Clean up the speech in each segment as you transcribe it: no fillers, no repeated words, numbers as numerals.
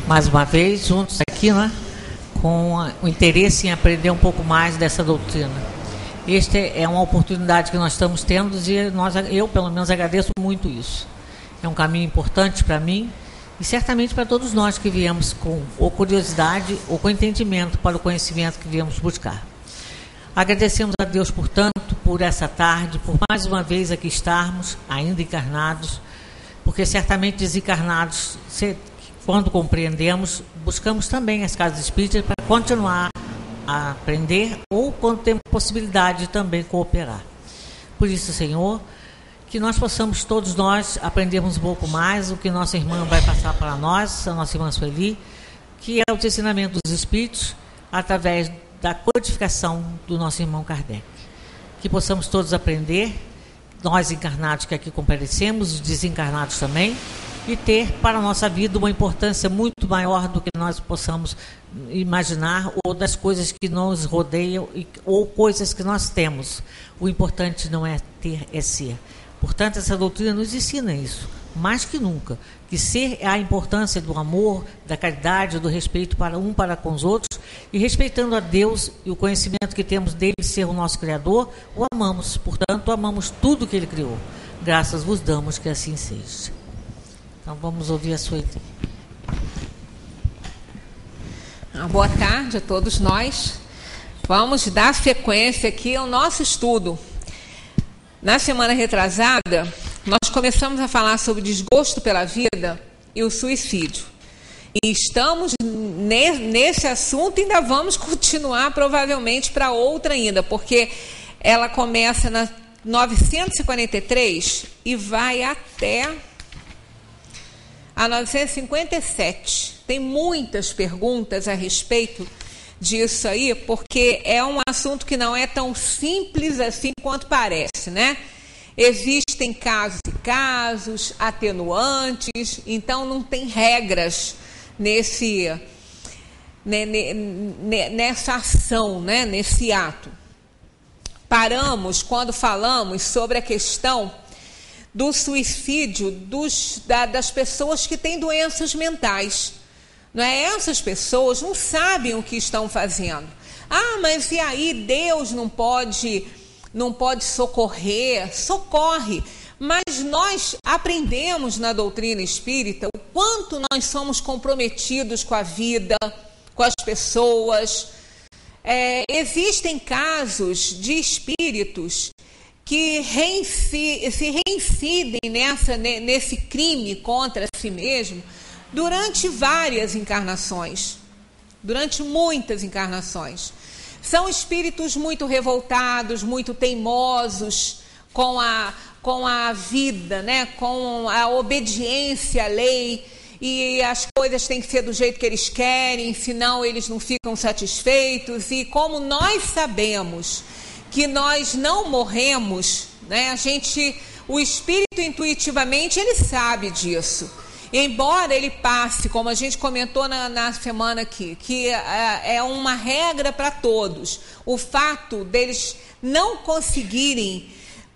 mais uma vez, juntos aqui, né, com o interesse em aprender um pouco mais dessa doutrina. Esta é uma oportunidade que nós estamos tendo e eu, pelo menos, agradeço muito isso. É um caminho importante para mim e certamente para todos nós que viemos com ou curiosidade ou com entendimento para o conhecimento que viemos buscar. Agradecemos a Deus, portanto, por essa tarde, por mais uma vez aqui estarmos, ainda encarnados, porque certamente desencarnados, quando compreendemos, buscamos também as casas espíritas para continuar a aprender ou quando temos possibilidade de também cooperar. Por isso, Senhor, que nós possamos todos nós aprendermos um pouco mais o que nossa irmã vai passar para nós, a nossa irmã Sueli, que é o ensinamento dos espíritos através da codificação do nosso irmão Kardec. Que possamos todos aprender, nós encarnados que aqui comparecemos, os desencarnados também, e ter para a nossa vida uma importância muito maior do que nós possamos imaginar ou das coisas que nos rodeiam ou coisas que nós temos. O importante não é ter, é ser. Portanto, essa doutrina nos ensina isso, mais que nunca, que ser é a importância do amor, da caridade, do respeito para com os outros, e respeitando a Deus e o conhecimento que temos dele ser o nosso Criador, o amamos. Portanto, amamos tudo que ele criou. Graças vos damos que assim seja. Então, vamos ouvir a sua ideia. Boa tarde a todos nós. Vamos dar sequência aqui ao nosso estudo. Na semana retrasada, nós começamos a falar sobre desgosto pela vida e o suicídio. E estamos nesse assunto e ainda vamos continuar provavelmente para outra ainda, porque ela começa na 943 e vai até a 957. Tem muitas perguntas a respeito disso aí, porque é um assunto que não é tão simples assim quanto parece, né? Existem casos e casos, atenuantes, então não tem regras nessa ação, né? Nesse ato. Paramos quando falamos sobre a questão do suicídio das pessoas que têm doenças mentais. Não é? Essas pessoas não sabem o que estão fazendo. Ah, mas e aí Deus não pode socorrer? Socorre. Mas nós aprendemos na doutrina espírita o quanto nós somos comprometidos com a vida, com as pessoas. Existem casos de espíritos que se reincidem nesse crime contra si mesmo durante várias encarnações, durante muitas encarnações. São espíritos muito revoltados, muito teimosos com a vida, né? Com a obediência à lei, e as coisas têm que ser do jeito que eles querem, senão eles não ficam satisfeitos. E como nós sabemos que nós não morremos, né? O espírito intuitivamente ele sabe disso. Embora ele passe, como a gente comentou na semana aqui, que é uma regra para todos, o fato deles não conseguirem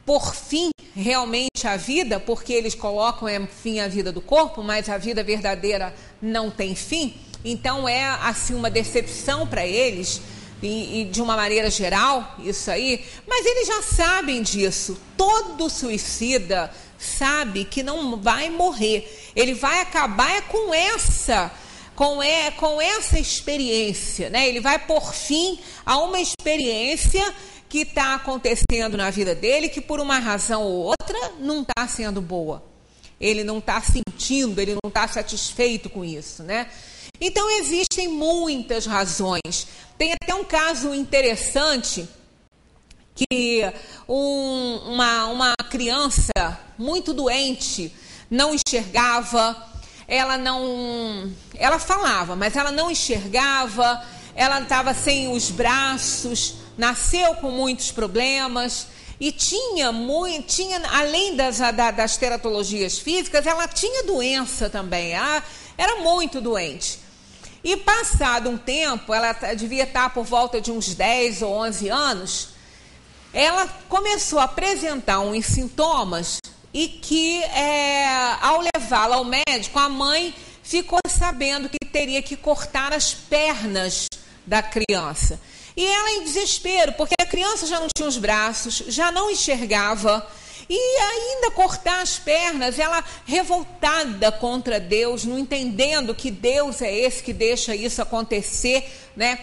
por fim realmente a vida, porque eles colocam fim à vida do corpo, mas a vida verdadeira não tem fim, então é assim uma decepção para eles, e de uma maneira geral, isso aí, mas eles já sabem disso. Todo suicida sabe que não vai morrer, ele vai acabar com essa experiência, né? Ele vai por fim a uma experiência que está acontecendo na vida dele, que por uma razão ou outra não está sendo boa. Ele não está sentindo, ele não está satisfeito com isso, né? Então existem muitas razões. Tem até um caso interessante que uma criança muito doente não enxergava, ela falava, mas ela não enxergava, ela estava sem os braços, nasceu com muitos problemas e tinha além das teratologias físicas, ela tinha doença também, ela era muito doente. E passado um tempo, ela devia estar por volta de uns 10 ou 11 anos, ela começou a apresentar uns sintomas e que ao levá-la ao médico, a mãe ficou sabendo que teria que cortar as pernas da criança. E ela em desespero, porque a criança já não tinha os braços, já não enxergava, e ainda cortar as pernas, ela revoltada contra Deus, não entendendo que Deus é esse que deixa isso acontecer, né?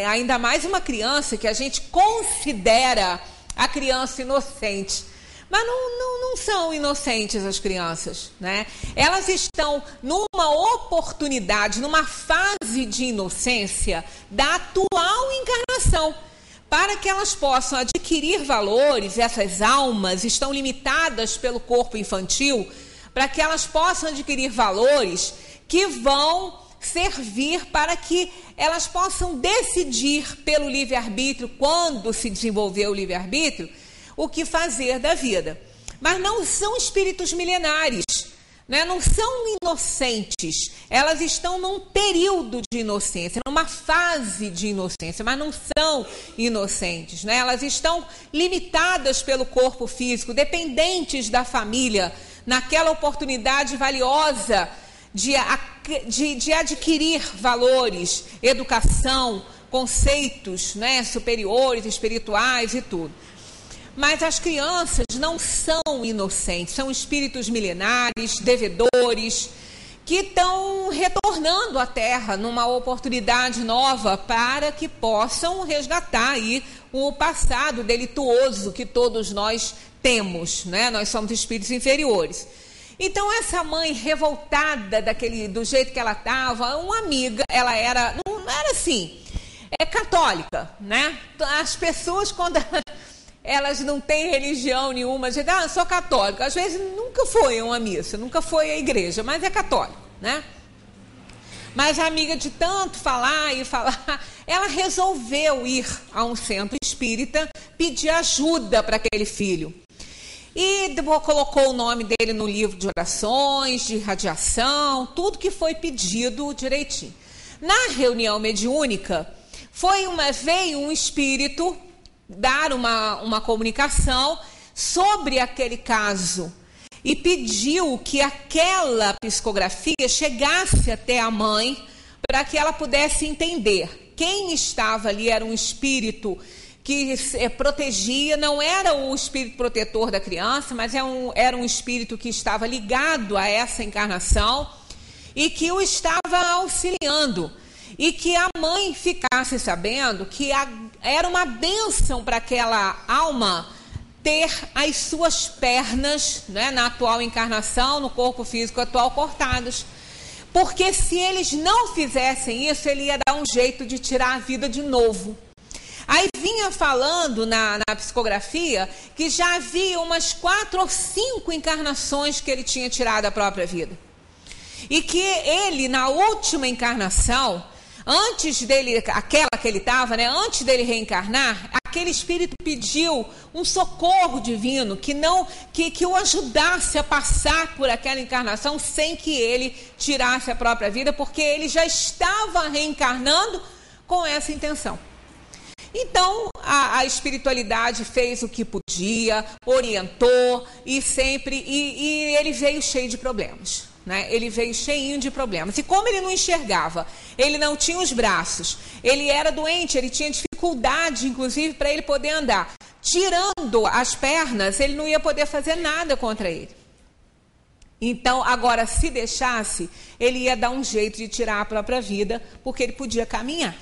Ainda mais uma criança que a gente considera a criança inocente. Mas não são inocentes as crianças, né? Elas estão numa oportunidade, numa fase de inocência da atual encarnação. Para que elas possam adquirir valores, essas almas estão limitadas pelo corpo infantil, para que elas possam adquirir valores que vão servir para que elas possam decidir pelo livre-arbítrio, quando se desenvolver o livre-arbítrio, o que fazer da vida. Mas não são espíritos milenares, né? Não são inocentes. Elas estão num período de inocência, numa fase de inocência, mas não são inocentes, né? Elas estão limitadas pelo corpo físico, dependentes da família, naquela oportunidade valiosa de adquirir valores, educação, conceitos, né, superiores, espirituais e tudo. Mas as crianças não são inocentes, são espíritos milenares, devedores, que estão retornando à Terra numa oportunidade nova para que possam resgatar aí o passado delituoso que todos nós temos, né? Nós somos espíritos inferiores. Então essa mãe revoltada do jeito que ela estava, uma amiga, ela era, não era assim, católica, né? As pessoas quando elas não têm religião nenhuma, dizem, eu sou católica. Às vezes nunca foi a uma missa, nunca foi à igreja, mas é católico, né? Mas a amiga de tanto falar e falar, ela resolveu ir a um centro espírita pedir ajuda para aquele filho. E colocou o nome dele no livro de orações, de radiação, tudo que foi pedido direitinho. Na reunião mediúnica, veio um espírito dar uma comunicação sobre aquele caso e pediu que aquela psicografia chegasse até a mãe para que ela pudesse entender. Quem estava ali era um espírito que protegia, não era o espírito protetor da criança, mas era um espírito que estava ligado a essa encarnação e que o estava auxiliando. E que a mãe ficasse sabendo que era uma bênção para aquela alma ter as suas pernas, né, na atual encarnação, no corpo físico atual, cortadas. Porque se eles não fizessem isso, ele ia dar um jeito de tirar a vida de novo. Aí vinha falando na psicografia que já havia umas 4 ou 5 encarnações que ele tinha tirado a própria vida. E que ele, na última encarnação, antes dele, aquela que ele estava, né, antes dele reencarnar, aquele espírito pediu um socorro divino que o ajudasse a passar por aquela encarnação sem que ele tirasse a própria vida, porque ele já estava reencarnando com essa intenção. Então, a espiritualidade fez o que podia, orientou e ele veio cheio de problemas. Né? Ele veio cheinho de problemas. E como ele não enxergava, ele não tinha os braços, ele era doente, ele tinha dificuldade, inclusive, para ele poder andar. Tirando as pernas, ele não ia poder fazer nada contra ele. Então, agora, se deixasse, ele ia dar um jeito de tirar a própria vida, porque ele podia caminhar.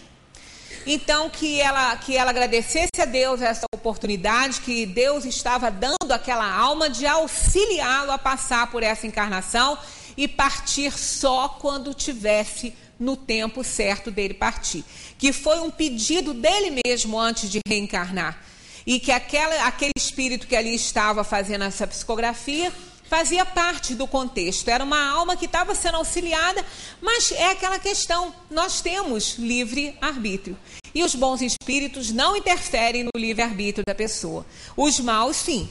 Então, que ela agradecesse a Deus essa oportunidade, que Deus estava dando àquela alma de auxiliá-lo a passar por essa encarnação e partir só quando tivesse no tempo certo dele partir. Que foi um pedido dele mesmo antes de reencarnar. E que aquele espírito que ali estava fazendo essa psicografia fazia parte do contexto. Era uma alma que estava sendo auxiliada, mas é aquela questão, nós temos livre-arbítrio. E os bons espíritos não interferem no livre-arbítrio da pessoa. Os maus, sim.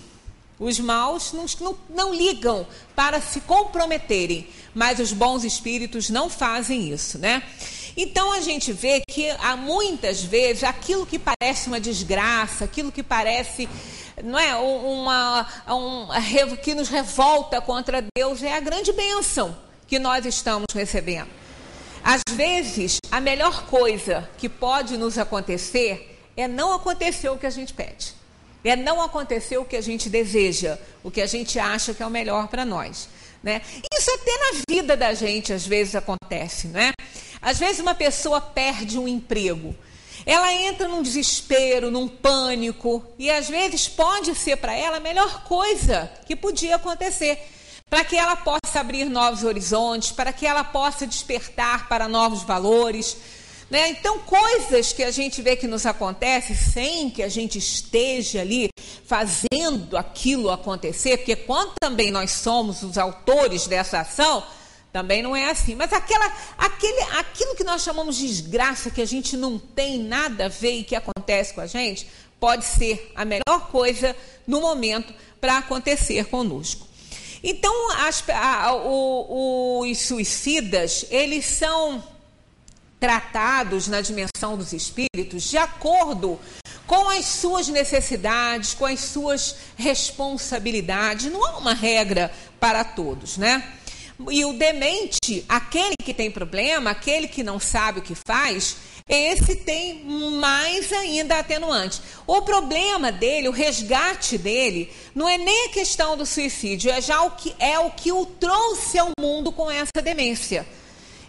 Os maus não ligam para se comprometerem, mas os bons espíritos não fazem isso, né? Então a gente vê que há muitas vezes aquilo que parece uma desgraça, aquilo que parece, não é, que nos revolta contra Deus é a grande bênção que nós estamos recebendo. Às vezes, a melhor coisa que pode nos acontecer é não acontecer o que a gente pede. É não acontecer o que a gente deseja, o que a gente acha que é o melhor para nós, né? Isso até na vida da gente às vezes acontece, né? Às vezes uma pessoa perde um emprego, ela entra num desespero, num pânico, e às vezes pode ser para ela a melhor coisa que podia acontecer, para que ela possa abrir novos horizontes, para que ela possa despertar para novos valores, né? Então, coisas que a gente vê que nos acontecem sem que a gente esteja ali fazendo aquilo acontecer, porque quando também nós somos os autores dessa ação, também não é assim. Mas aquilo que nós chamamos de desgraça, que a gente não tem nada a ver e que acontece com a gente, pode ser a melhor coisa no momento para acontecer conosco. Então, os suicidas, eles são tratados na dimensão dos espíritos de acordo com as suas necessidades, com as suas responsabilidades. Não há uma regra para todos, né? E o demente, aquele que tem problema, aquele que não sabe o que faz, esse tem mais ainda atenuante. O problema dele, o resgate dele, não é nem a questão do suicídio, é já o que o trouxe ao mundo com essa demência.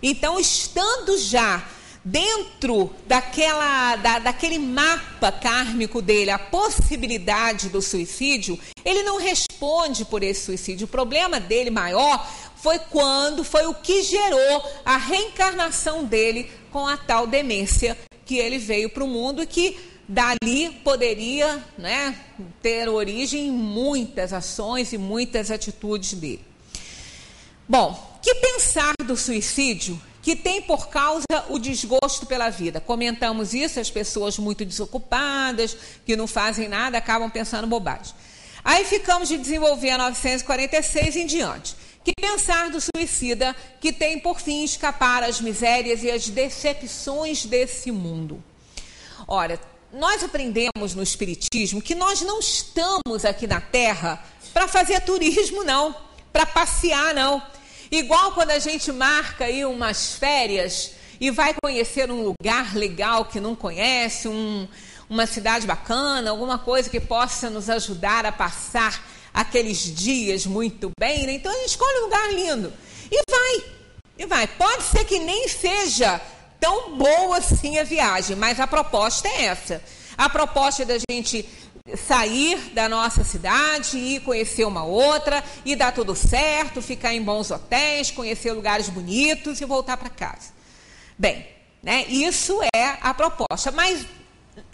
Então, estando já dentro daquele mapa kármico dele, a possibilidade do suicídio, ele não responde por esse suicídio. O problema dele maior foi o que gerou a reencarnação dele com a tal demência que ele veio para o mundo e que dali poderia, né, ter origem em muitas ações e muitas atitudes dele. Bom, que pensar do suicídio que tem por causa o desgosto pela vida? Comentamos isso, as pessoas muito desocupadas, que não fazem nada, acabam pensando bobagem. Aí ficamos de desenvolver a 946 em diante. Que pensar do suicida que tem por fim escapar às misérias e às decepções desse mundo? Ora, nós aprendemos no Espiritismo que nós não estamos aqui na Terra para fazer turismo, não, para passear, não. Igual quando a gente marca aí umas férias e vai conhecer um lugar legal que não conhece, uma cidade bacana, alguma coisa que possa nos ajudar a passar aqueles dias muito bem, né? Então a gente escolhe um lugar lindo e vai. Pode ser que nem seja tão boa assim a viagem, mas a proposta é essa. A proposta é da gente sair da nossa cidade, ir conhecer uma outra, e dar tudo certo, ficar em bons hotéis, conhecer lugares bonitos e voltar para casa. Bem, né? Isso é a proposta, mas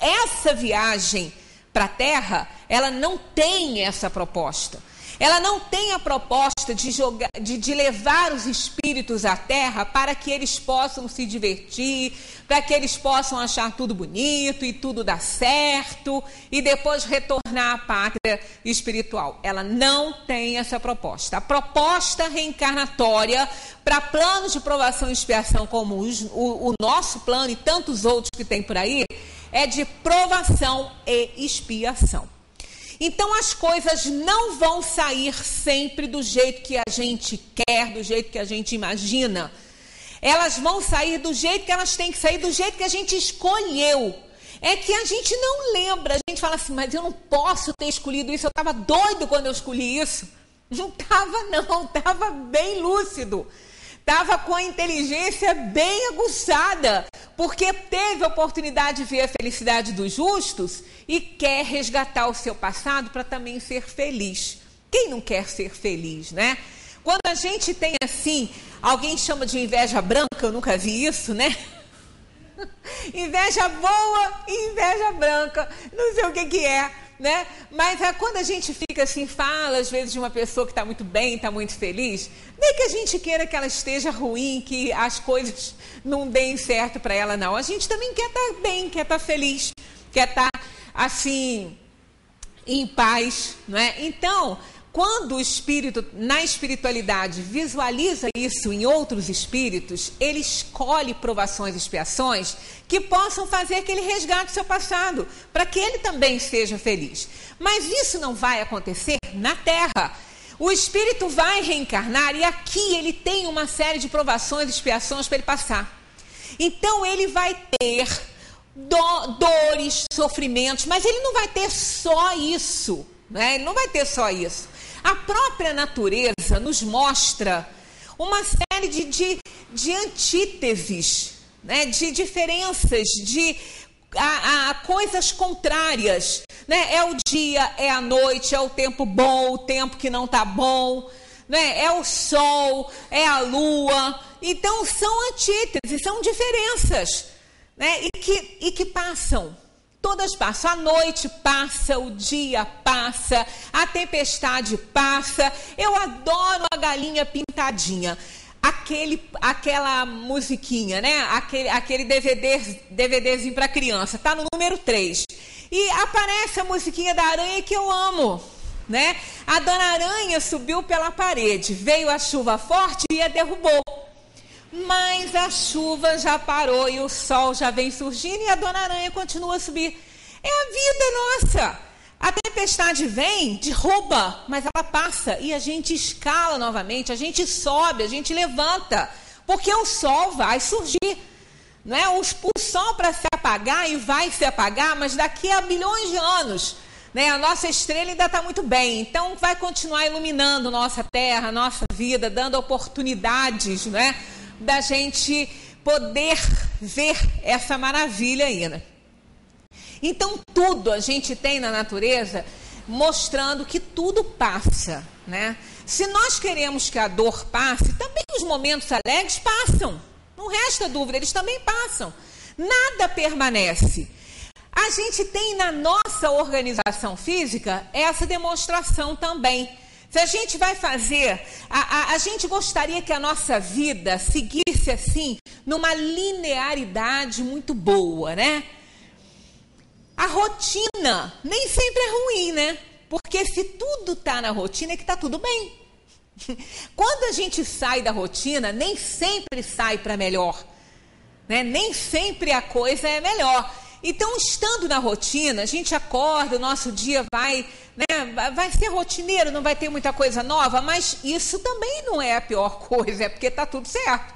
essa viagem para a Terra, ela não tem essa proposta. Ela não tem a proposta de levar os espíritos à Terra para que eles possam se divertir, para que eles possam achar tudo bonito e tudo dar certo e depois retornar à pátria espiritual. Ela não tem essa proposta. A proposta reencarnatória para planos de provação e expiação como o nosso plano e tantos outros que tem por aí é de provação e expiação. Então as coisas não vão sair sempre do jeito que a gente quer, do jeito que a gente imagina. Elas vão sair do jeito que elas têm que sair, do jeito que a gente escolheu. É que a gente não lembra, a gente fala assim, mas eu não posso ter escolhido isso, eu estava doido quando eu escolhi isso. Não estava não, estava bem lúcido. Estava com a inteligência bem aguçada, porque teve a oportunidade de ver a felicidade dos justos e quer resgatar o seu passado para também ser feliz. Quem não quer ser feliz, né? Quando a gente tem assim, alguém chama de inveja branca, eu nunca vi isso, né? Inveja boa e inveja branca, não sei o que é, né? Mas quando a gente fica assim, fala às vezes de uma pessoa que está muito bem, está muito feliz, nem que a gente queira que ela esteja ruim, que as coisas não deem certo para ela, não. A gente também quer estar bem, quer estar feliz, quer estar assim, em paz, não é? Então, quando o espírito, na espiritualidade, visualiza isso em outros espíritos, ele escolhe provações e expiações que possam fazer que ele resgate seu passado, para que ele também seja feliz. Mas isso não vai acontecer na Terra. O espírito vai reencarnar e aqui ele tem uma série de provações e expiações para ele passar. Então ele vai ter dores, sofrimentos, mas ele não vai ter só isso, né? Ele não vai ter só isso. A própria natureza nos mostra uma série de antíteses, né? De diferenças, de coisas contrárias, né? É o dia, é a noite, é o tempo bom, o tempo que não está bom, né? É o sol, é a lua. Então são antíteses, são diferenças, né? E que passam. Todas passam. A noite passa, o dia passa, a tempestade passa. Eu adoro a galinha pintadinha. Aquela musiquinha, né? Aquele DVDzinho para criança. Tá no número 3. E aparece a musiquinha da aranha que eu amo, né? A dona Aranha subiu pela parede. Veio a chuva forte e a derrubou. Mas a chuva já parou e o sol já vem surgindo e a dona Aranha continua a subir. É a vida nossa. A tempestade vem, derruba, mas ela passa e a gente escala novamente, a gente sobe, a gente levanta, porque o sol vai surgir. Não é? O sol para se apagar e vai se apagar, mas daqui a bilhões de anos, né? A nossa estrela ainda está muito bem, então vai continuar iluminando nossa terra, nossa vida, dando oportunidades, né? Da gente poder ver essa maravilha ainda. Então tudo a gente tem na natureza mostrando que tudo passa, né? Se nós queremos que a dor passe, também os momentos alegres passam. Não resta dúvida, eles também passam. Nada permanece. A gente tem na nossa organização física essa demonstração também. Se a gente vai fazer, a gente gostaria que a nossa vida seguisse assim, numa linearidade muito boa, né? A rotina nem sempre é ruim, né? Porque se tudo está na rotina é que está tudo bem. Quando a gente sai da rotina, nem sempre sai para melhor, né? Nem sempre a coisa é melhor. Então, estando na rotina, a gente acorda, o nosso dia vai ser rotineiro, não vai ter muita coisa nova, mas isso também não é a pior coisa, é porque está tudo certo.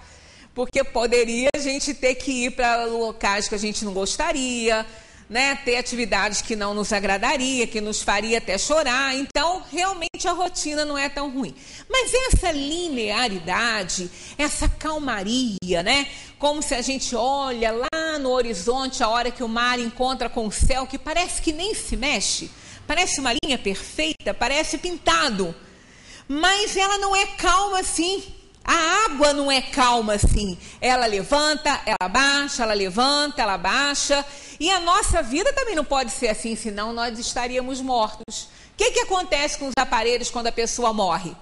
Porque poderia a gente ter que ir para locais que a gente não gostaria, né? Ter atividades que não nos agradaria, que nos faria até chorar. Então, realmente a rotina não é tão ruim. Mas essa linearidade, essa calmaria, né? Como se a gente olha lá no horizonte, a hora que o mar encontra com o céu, que parece que nem se mexe, parece uma linha perfeita, parece pintado. Mas ela não é calma assim. A água não é calma assim. Ela levanta, ela baixa, ela levanta, ela baixa. E a nossa vida também não pode ser assim, senão nós estaríamos mortos. O que acontece com os aparelhos quando a pessoa morre?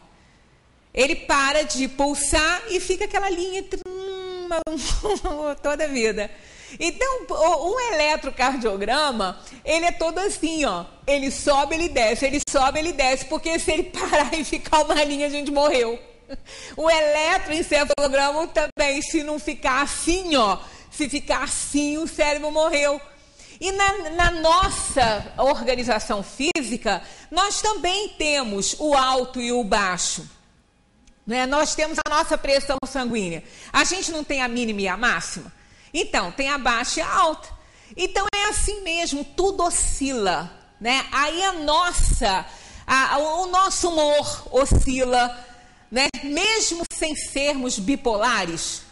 Ele para de pulsar e fica aquela linha toda a vida. Então, um eletrocardiograma, ele é todo assim, ó. Ele sobe, ele desce, porque se ele parar e ficar uma linha, a gente morreu. O eletroencefalograma também, se não ficar assim, ó, se ficar assim, o cérebro morreu. E na nossa organização física, nós também temos o alto e o baixo, né? Nós temos a nossa pressão sanguínea. A gente não tem a mínima e a máxima? Então, tem a baixa e a alta. Então, é assim mesmo, tudo oscila, né? Aí o nosso humor oscila, né? Mesmo sem sermos bipolares,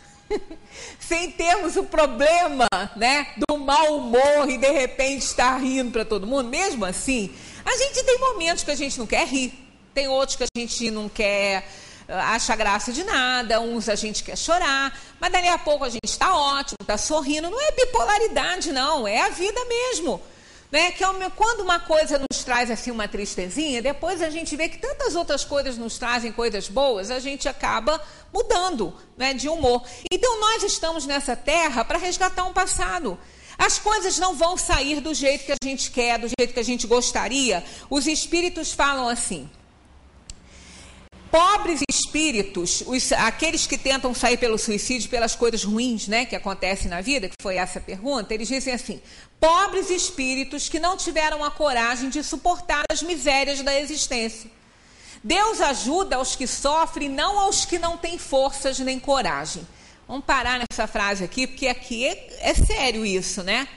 sem termos o problema, né, do mau humor e de repente estar rindo para todo mundo, mesmo assim, a gente tem momentos que a gente não quer rir, tem outros que a gente não quer achar graça de nada, uns a gente quer chorar, mas dali a pouco a gente está ótimo, está sorrindo. Não é bipolaridade, não, é a vida mesmo. Né? Que quando uma coisa nos traz assim uma tristezinha, depois a gente vê que tantas outras coisas nos trazem coisas boas, a gente acaba mudando, né, de humor. Então nós estamos nessa terra para resgatar um passado. As coisas não vão sair do jeito que a gente quer, do jeito que a gente gostaria. Os espíritos falam assim: pobres espíritos, aqueles que tentam sair pelo suicídio, pelas coisas ruins, né, que acontecem na vida, que foi essa pergunta, eles dizem assim: pobres espíritos que não tiveram a coragem de suportar as misérias da existência. Deus ajuda aos que sofrem, não aos que não têm forças nem coragem. Vamos parar nessa frase aqui, porque aqui é sério isso, né?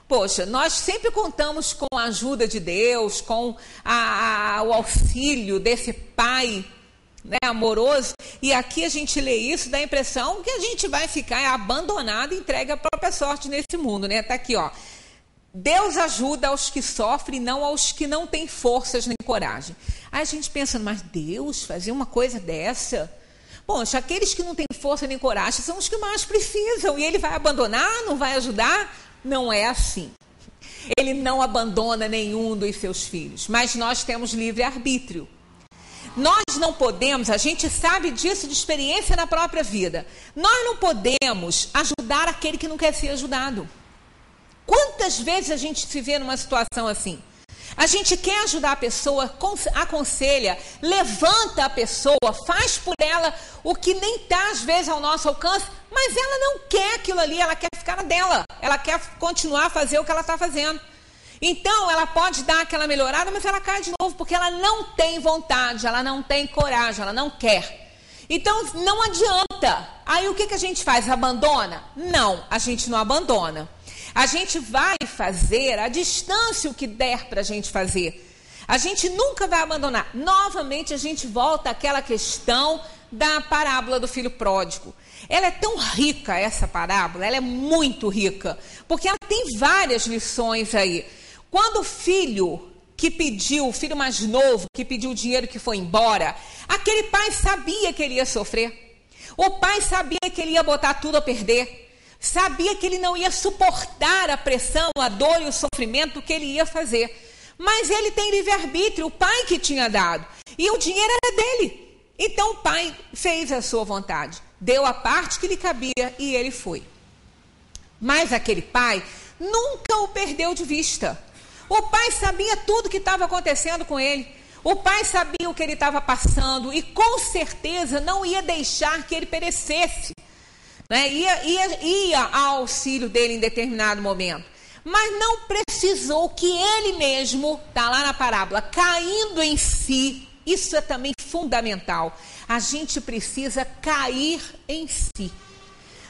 Poxa, nós sempre contamos com a ajuda de Deus, com o auxílio desse Pai, né, amoroso, e aqui a gente lê isso, dá a impressão que a gente vai ficar abandonado e entregue à própria sorte nesse mundo, né? Tá aqui, ó. Deus ajuda aos que sofrem, não aos que não têm forças nem coragem. Aí a gente pensa, mas Deus fazia uma coisa dessa? Poxa, aqueles que não têm força nem coragem são os que mais precisam, e ele vai abandonar, não vai ajudar? Não é assim. Ele não abandona nenhum dos seus filhos, mas nós temos livre-arbítrio. Nós não podemos, a gente sabe disso de experiência na própria vida, nós não podemos ajudar aquele que não quer ser ajudado. Quantas vezes a gente se vê numa situação assim? A gente quer ajudar a pessoa, aconselha, levanta a pessoa, faz por ela o que nem está às vezes ao nosso alcance, mas ela não quer aquilo ali, ela quer ficar na dela, ela quer continuar a fazer o que ela está fazendo. Então, ela pode dar aquela melhorada, mas ela cai de novo, porque ela não tem vontade, ela não tem coragem, ela não quer. Então, não adianta. Aí, o que a gente faz? Abandona? Não, a gente não abandona. A gente vai fazer a distância o que der para a gente fazer. A gente nunca vai abandonar. Novamente, a gente volta àquela questão da parábola do filho pródigo. Ela é tão rica, essa parábola, ela é muito rica, porque ela tem várias lições aí. Quando o filho que pediu, o filho mais novo, que pediu o dinheiro que foi embora, aquele pai sabia que ele ia sofrer. O pai sabia que ele ia botar tudo a perder. Sabia que ele não ia suportar a pressão, a dor e o sofrimento que ele ia fazer. Mas ele tem livre-arbítrio, o pai que tinha dado. E o dinheiro era dele. Então o pai fez a sua vontade. Deu a parte que lhe cabia e ele foi. Mas aquele pai nunca o perdeu de vista. O pai sabia tudo o que estava acontecendo com ele. O pai sabia o que ele estava passando e com certeza não ia deixar que ele perecesse. Né? Ia ao auxílio dele em determinado momento. Mas não precisou que ele mesmo, está lá na parábola, caindo em si. Isso é também fundamental. A gente precisa cair em si.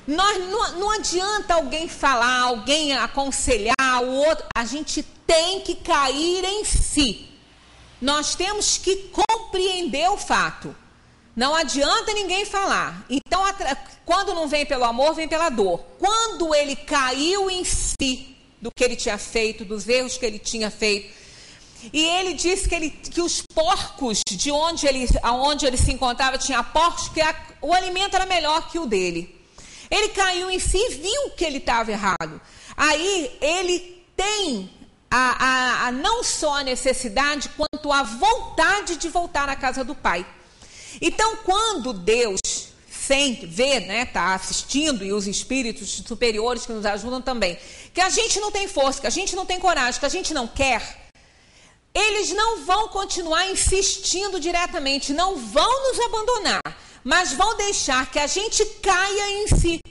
Não adianta alguém falar, alguém aconselhar o outro. A gente tem que cair em si. Nós temos que compreender o fato. Não adianta ninguém falar. Então, quando não vem pelo amor, vem pela dor. Quando ele caiu em si do que ele tinha feito, dos erros que ele tinha feito, e ele disse que os porcos de onde ele se encontrava, tinha porcos, que o alimento era melhor que o dele. Ele caiu em si e viu que ele estava errado. Aí ele tem não só a necessidade, quanto a vontade de voltar à casa do pai. Então, quando Deus vê, né, está assistindo, e os espíritos superiores que nos ajudam também, que a gente não tem força, que a gente não tem coragem, que a gente não quer, eles não vão continuar insistindo diretamente, não vão nos abandonar, mas vão deixar que a gente caia em si,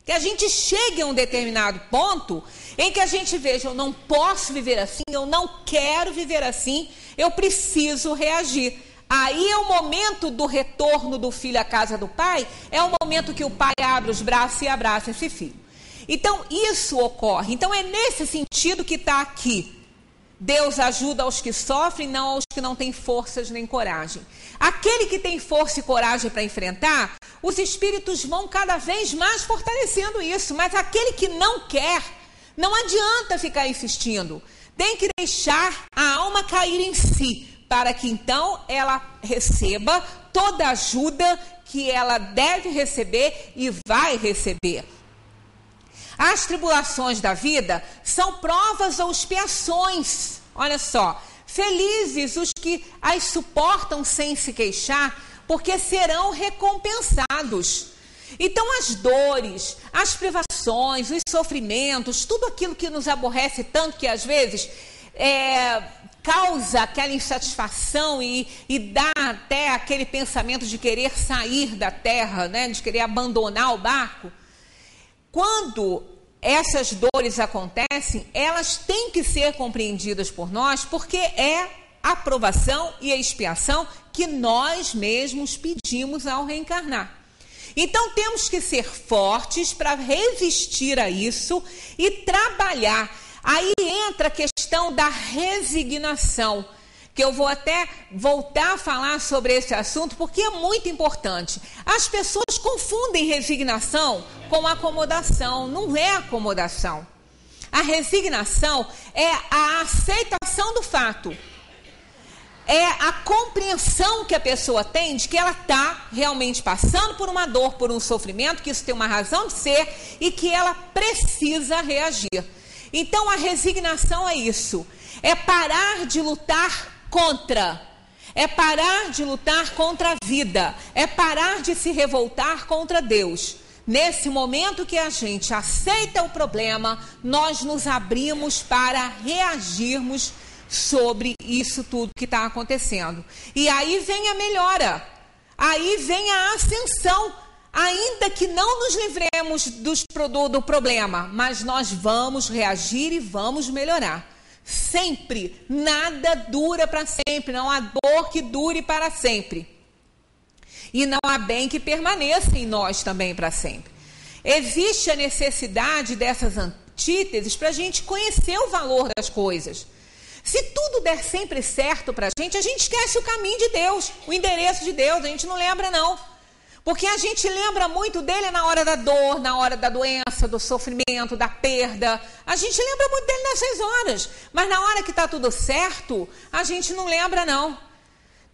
que a gente chegue a um determinado ponto em que a gente veja, eu não posso viver assim, eu não quero viver assim, eu preciso reagir. Aí é o momento do retorno do filho à casa do pai, é o momento que o pai abre os braços e abraça esse filho. Então, isso ocorre. Então, é nesse sentido que está aqui. Deus ajuda aos que sofrem, não aos que não têm forças nem coragem. Aquele que tem força e coragem para enfrentar, os espíritos vão cada vez mais fortalecendo isso. Mas aquele que não quer, não adianta ficar insistindo. Tem que deixar a alma cair em si, para que então ela receba toda a ajuda que ela deve receber e vai receber. As tribulações da vida são provas ou expiações. Olha só, felizes os que as suportam sem se queixar, porque serão recompensados. Então as dores, as privações, os sofrimentos, tudo aquilo que nos aborrece tanto que às vezes causa aquela insatisfação e dá até aquele pensamento de querer sair da terra, né? De querer abandonar o barco. Quando essas dores acontecem, elas têm que ser compreendidas por nós, porque é a provação e a expiação que nós mesmos pedimos ao reencarnar. Então temos que ser fortes para resistir a isso e trabalhar. Aí entra a questão da resignação, que eu vou até voltar a falar sobre esse assunto, porque é muito importante. As pessoas confundem resignação com acomodação. Não é acomodação. A resignação é a aceitação do fato. É a compreensão que a pessoa tem de que ela está realmente passando por uma dor, por um sofrimento, que isso tem uma razão de ser e que ela precisa reagir. Então a resignação é isso, é parar de lutar contra, é parar de lutar contra a vida, é parar de se revoltar contra Deus. Nesse momento que a gente aceita o problema, nós nos abrimos para reagirmos sobre isso tudo que está acontecendo. E aí vem a melhora, aí vem a ascensão, ainda que não nos livremos do problema, mas nós vamos reagir e vamos melhorar. Sempre, nada dura para sempre, não há dor que dure para sempre. E não há bem que permaneça em nós também para sempre. Existe a necessidade dessas antíteses para a gente conhecer o valor das coisas. Se tudo der sempre certo para a gente esquece o caminho de Deus, o endereço de Deus, a gente não lembra não. Porque a gente lembra muito dele na hora da dor, na hora da doença, do sofrimento, da perda. A gente lembra muito dele nessas horas, mas na hora que está tudo certo, a gente não lembra não.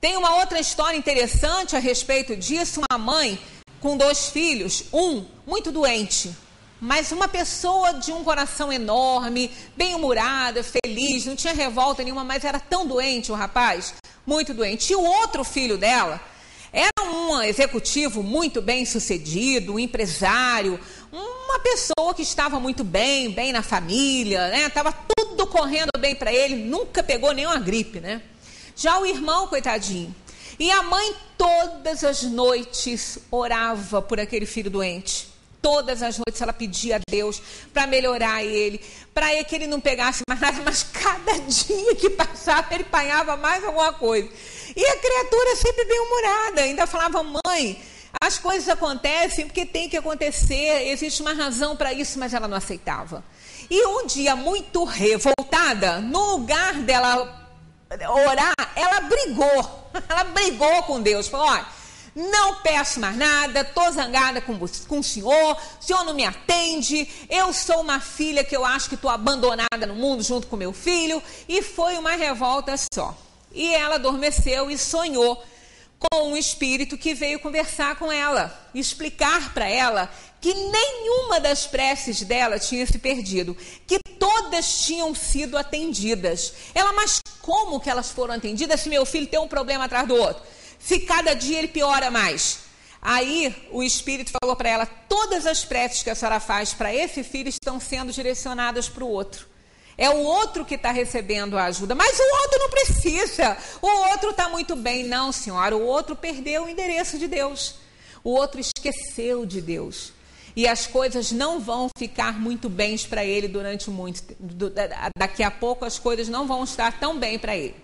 Tem uma outra história interessante a respeito disso, uma mãe com 2 filhos, um muito doente. Mas uma pessoa de um coração enorme, bem-humorada, feliz, não tinha revolta nenhuma, mas era tão doente o rapaz, muito doente. E o outro filho dela era um executivo muito bem sucedido, um empresário, uma pessoa que estava muito bem na família, né? Estava tudo correndo bem para ele, nunca pegou nenhuma gripe, né? Já o irmão, coitadinho. E a mãe todas as noites orava por aquele filho doente. Todas as noites ela pedia a Deus para melhorar ele, para que ele não pegasse mais nada, mas cada dia que passava ele apanhava mais alguma coisa. E a criatura sempre bem-humorada, ainda falava, mãe, as coisas acontecem porque tem que acontecer, existe uma razão para isso, mas ela não aceitava. E um dia, muito revoltada, no lugar dela orar, ela brigou com Deus, falou, olha, não peço mais nada, estou zangada com o senhor não me atende, eu sou uma filha que eu acho que estou abandonada no mundo junto com meu filho, e foi uma revolta só. E ela adormeceu e sonhou com um espírito que veio conversar com ela, explicar para ela que nenhuma das preces dela tinha se perdido, que todas tinham sido atendidas. Ela, mas como que elas foram atendidas se meu filho tem um problema atrás do outro? Se cada dia ele piora mais. Aí o Espírito falou para ela, todas as preces que a senhora faz para esse filho estão sendo direcionadas para o outro. É o outro que está recebendo a ajuda, mas o outro não precisa, o outro está muito bem. Não, senhora, o outro perdeu o endereço de Deus, o outro esqueceu de Deus. E as coisas não vão ficar muito bem para ele durante muito tempo. Daqui a pouco as coisas não vão estar tão bem para ele.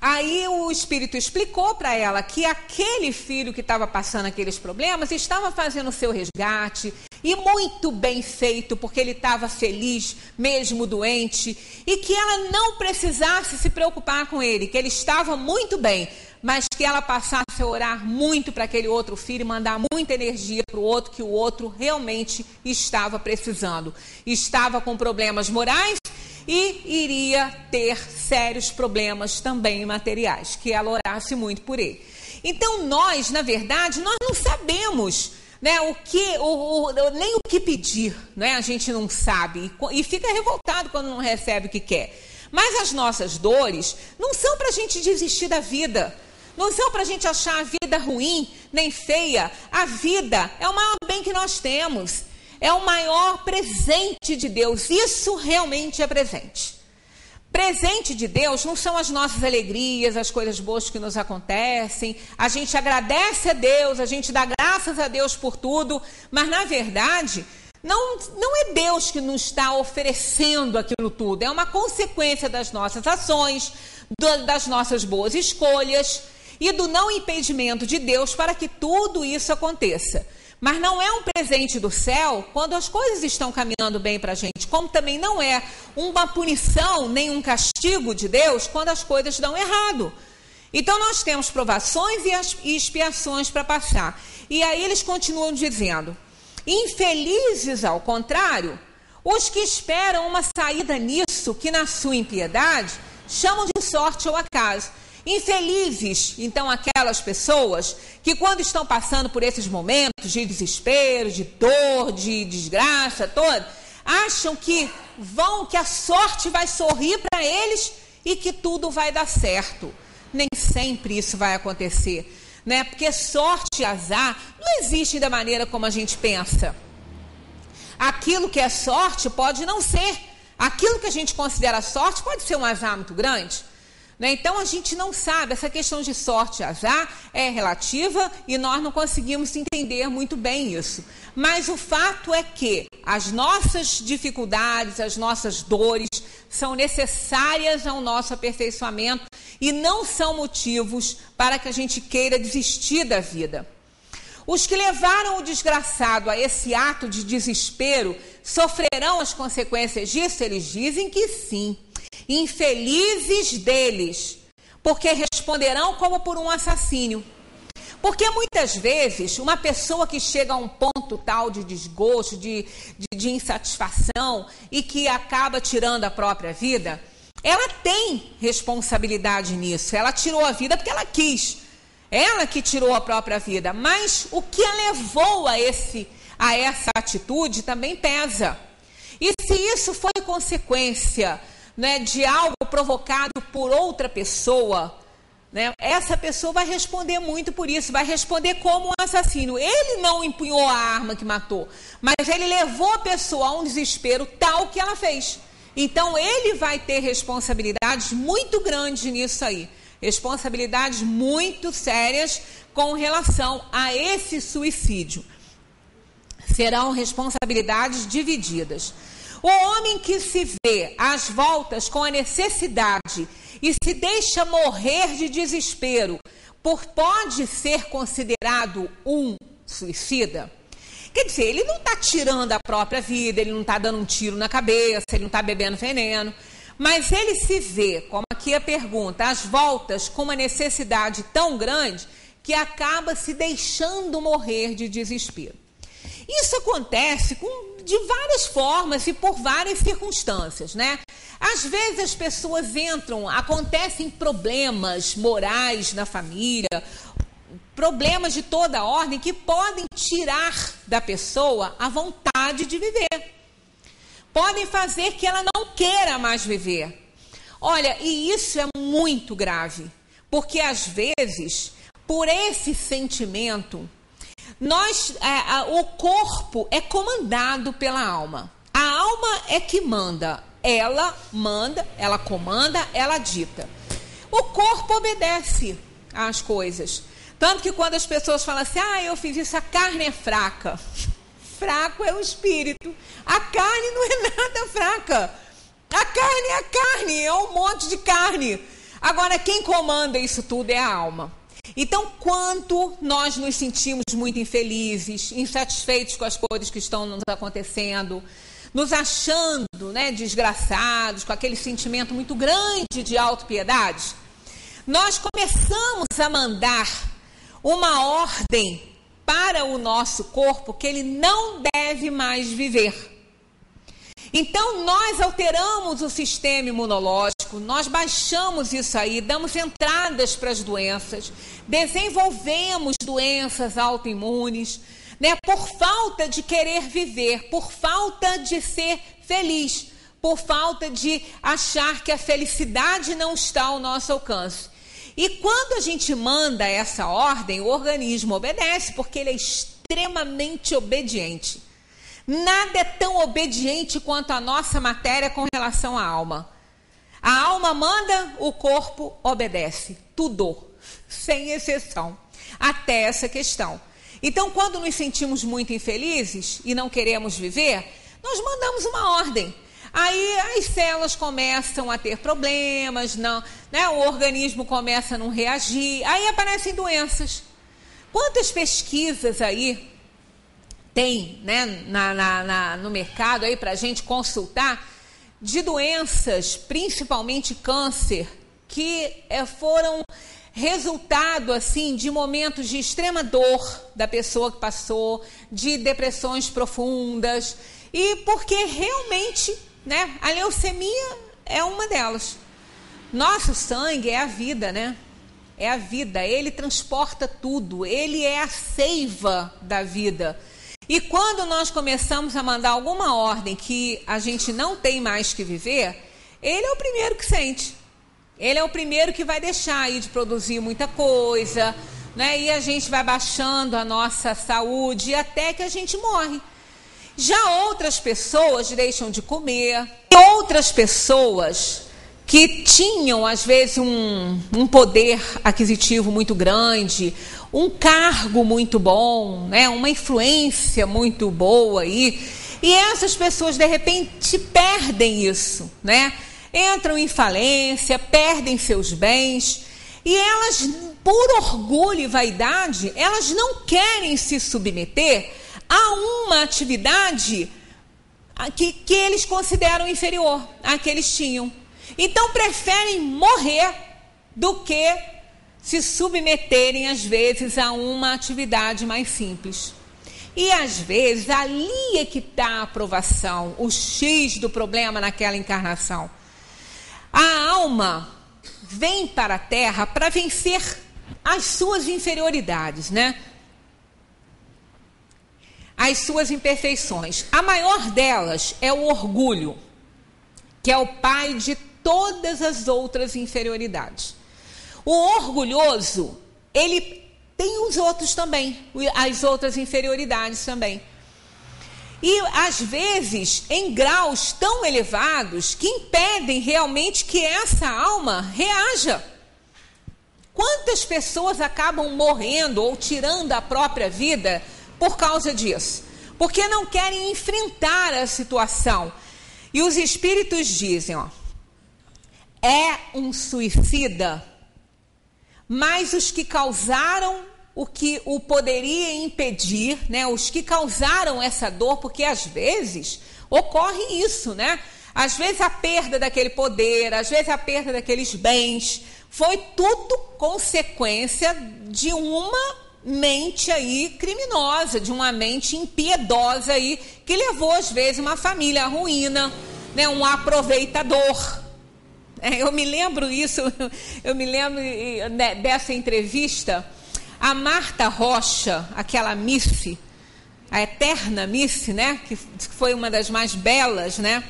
Aí o Espírito explicou para ela que aquele filho que estava passando aqueles problemas estava fazendo o seu resgate, e muito bem feito, porque ele estava feliz, mesmo doente, e que ela não precisasse se preocupar com ele, que ele estava muito bem, mas que ela passasse a orar muito para aquele outro filho, mandar muita energia para o outro, que o outro realmente estava precisando. Estava com problemas morais, e iria ter sérios problemas também materiais, que ela orasse muito por ele. Então nós, na verdade, nós não sabemos, né, nem o que pedir, né, a gente não sabe, e fica revoltado quando não recebe o que quer. Mas as nossas dores não são para a gente desistir da vida, não são para a gente achar a vida ruim, nem feia. A vida é o maior bem que nós temos. É o maior presente de Deus. Isso realmente é presente. Presente de Deus não são as nossas alegrias, as coisas boas que nos acontecem. A gente agradece a Deus, a gente dá graças a Deus por tudo. Mas, na verdade, Não é Deus que nos está oferecendo aquilo tudo, é uma consequência das nossas ações, das nossas boas escolhas e do não impedimento de Deus para que tudo isso aconteça. Mas não é um presente do céu quando as coisas estão caminhando bem para a gente, como também não é uma punição nem um castigo de Deus quando as coisas dão errado. Então nós temos provações e expiações para passar. E aí eles continuam dizendo: infelizes, ao contrário, os que esperam uma saída nisso que na sua impiedade chamam de sorte ou acaso. Infelizes, então, aquelas pessoas que quando estão passando por esses momentos de desespero, de dor, de desgraça toda, acham que a sorte vai sorrir para eles e que tudo vai dar certo. Nem sempre isso vai acontecer, né? Porque sorte e azar não existem da maneira como a gente pensa. Aquilo que é sorte pode não ser. Aquilo que a gente considera sorte pode ser um azar muito grande. Então, a gente não sabe, essa questão de sorte e azar é relativa e nós não conseguimos entender muito bem isso. Mas o fato é que as nossas dificuldades, as nossas dores são necessárias ao nosso aperfeiçoamento e não são motivos para que a gente queira desistir da vida. Os que levaram o desgraçado a esse ato de desespero sofrerão as consequências disso? Eles dizem que sim. Infelizes deles, porque responderão como por um assassínio. Porque muitas vezes uma pessoa que chega a um ponto tal de desgosto, de insatisfação e que acaba tirando a própria vida, ela tem responsabilidade nisso. Ela tirou a vida porque ela quis. Ela que tirou a própria vida. Mas o que a levou a essa atitude também pesa. E se isso foi consequência, né, de algo provocado por outra pessoa, né, essa pessoa vai responder muito por isso, vai responder como um assassino. Ele não empunhou a arma que matou, mas ele levou a pessoa a um desespero tal que ela fez. Então ele vai ter responsabilidades muito grandes nisso aí, responsabilidades muito sérias com relação a esse suicídio. Serão responsabilidades divididas. O homem que se vê às voltas com a necessidade e se deixa morrer de desespero, pode ser considerado um suicida? Quer dizer, ele não está tirando a própria vida, ele não está dando um tiro na cabeça, ele não está bebendo veneno, mas ele se vê, como aqui a pergunta, às voltas com uma necessidade tão grande que acaba se deixando morrer de desespero. Isso acontece de várias formas e por várias circunstâncias, né? Às vezes as pessoas acontecem problemas morais na família, problemas de toda ordem que podem tirar da pessoa a vontade de viver. Podem fazer que ela não queira mais viver. Olha, e isso é muito grave, porque às vezes, por esse sentimento, o corpo é comandado pela alma. A alma é que manda, ela comanda, ela dita. O corpo obedece às coisas. Tanto que quando as pessoas falam assim, eu fiz isso, a carne é fraca. Fraco é o espírito. A carne não é nada fraca. A carne é a carne, é um monte de carne. Agora, quem comanda isso tudo é a alma. Então, quanto nós nos sentimos muito infelizes, insatisfeitos com as coisas que estão nos acontecendo, nos achando, né, desgraçados, com aquele sentimento muito grande de autopiedade, nós começamos a mandar uma ordem para o nosso corpo que ele não deve mais viver. Então, nós alteramos o sistema imunológico, nós baixamos isso aí, damos entradas para as doenças, desenvolvemos doenças autoimunes, né, por falta de querer viver, por falta de ser feliz, por falta de achar que a felicidade não está ao nosso alcance. E quando a gente manda essa ordem, o organismo obedece, porque ele é extremamente obediente. Nada é tão obediente quanto a nossa matéria com relação à alma. A alma manda, o corpo obedece. Tudo, sem exceção. Até essa questão. Então, quando nos sentimos muito infelizes e não queremos viver, nós mandamos uma ordem. Aí as células começam a ter problemas, não, né? O organismo começa a não reagir, aí aparecem doenças. Quantas pesquisas aí tem, né, no mercado aí para a gente consultar de doenças, principalmente câncer, que foram resultado assim de momentos de extrema dor da pessoa que passou, de depressões profundas, e porque realmente, né, a leucemia é uma delas. Nosso sangue é a vida, né? É a vida, ele transporta tudo, ele é a seiva da vida. E quando nós começamos a mandar alguma ordem que a gente não tem mais que viver, ele é o primeiro que sente. Ele é o primeiro que vai deixar aí de produzir muita coisa, né? E a gente vai baixando a nossa saúde até que a gente morre. Já outras pessoas deixam de comer, e outras pessoas que tinham, às vezes, um poder aquisitivo muito grande, um cargo muito bom, né? Uma influência muito boa aí, e essas pessoas, de repente, perdem isso, né? Entram em falência, perdem seus bens, e elas, por orgulho e vaidade, elas não querem se submeter a uma atividade que eles consideram inferior à que eles tinham. Então, preferem morrer do que se submeterem, às vezes, a uma atividade mais simples. E, às vezes, ali é que está a aprovação, o X do problema naquela encarnação. A alma vem para a Terra para vencer as suas inferioridades, né? As suas imperfeições. A maior delas é o orgulho, que é o pai de todas as outras inferioridades. O orgulhoso, ele tem os outros também, as outras inferioridades também. E, às vezes, em graus tão elevados que impedem realmente que essa alma reaja. Quantas pessoas acabam morrendo ou tirando a própria vida por causa disso? Porque não querem enfrentar a situação. E os espíritos dizem, ó, é um suicida, mas os que causaram o que o poderia impedir, né? Os que causaram essa dor, porque às vezes ocorre isso, né? Às vezes a perda daquele poder, às vezes a perda daqueles bens, foi tudo consequência de uma mente aí criminosa, de uma mente impiedosa aí, que levou às vezes uma família à ruína, né? Um aproveitador. Eu me lembro dessa entrevista. A Marta Rocha, aquela Miss, a eterna Miss, né? Que foi uma das mais belas, né?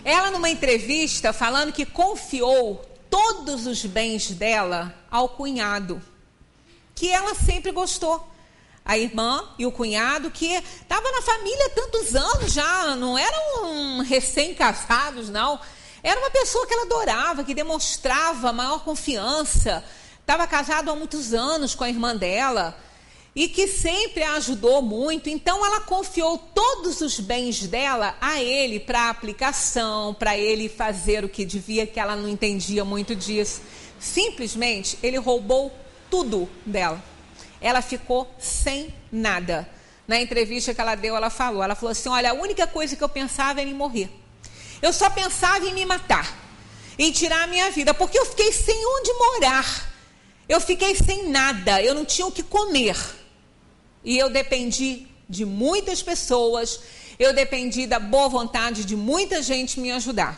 Ela, numa entrevista, falando que confiou todos os bens dela ao cunhado, que ela sempre gostou. A irmã e o cunhado, que estava na família há tantos anos já, não eram recém-casados, não. Era uma pessoa que ela adorava, que demonstrava maior confiança. Estava casado há muitos anos com a irmã dela e que sempre a ajudou muito. Então, ela confiou todos os bens dela a ele para aplicação, para ele fazer o que devia, que ela não entendia muito disso. Simplesmente, ele roubou tudo dela. Ela ficou sem nada. Na entrevista que ela deu, ela falou assim, olha, a única coisa que eu pensava era em morrer. Eu só pensava em me matar, em tirar a minha vida, porque eu fiquei sem onde morar. Eu fiquei sem nada, eu não tinha o que comer. E eu dependi de muitas pessoas, eu dependi da boa vontade de muita gente me ajudar.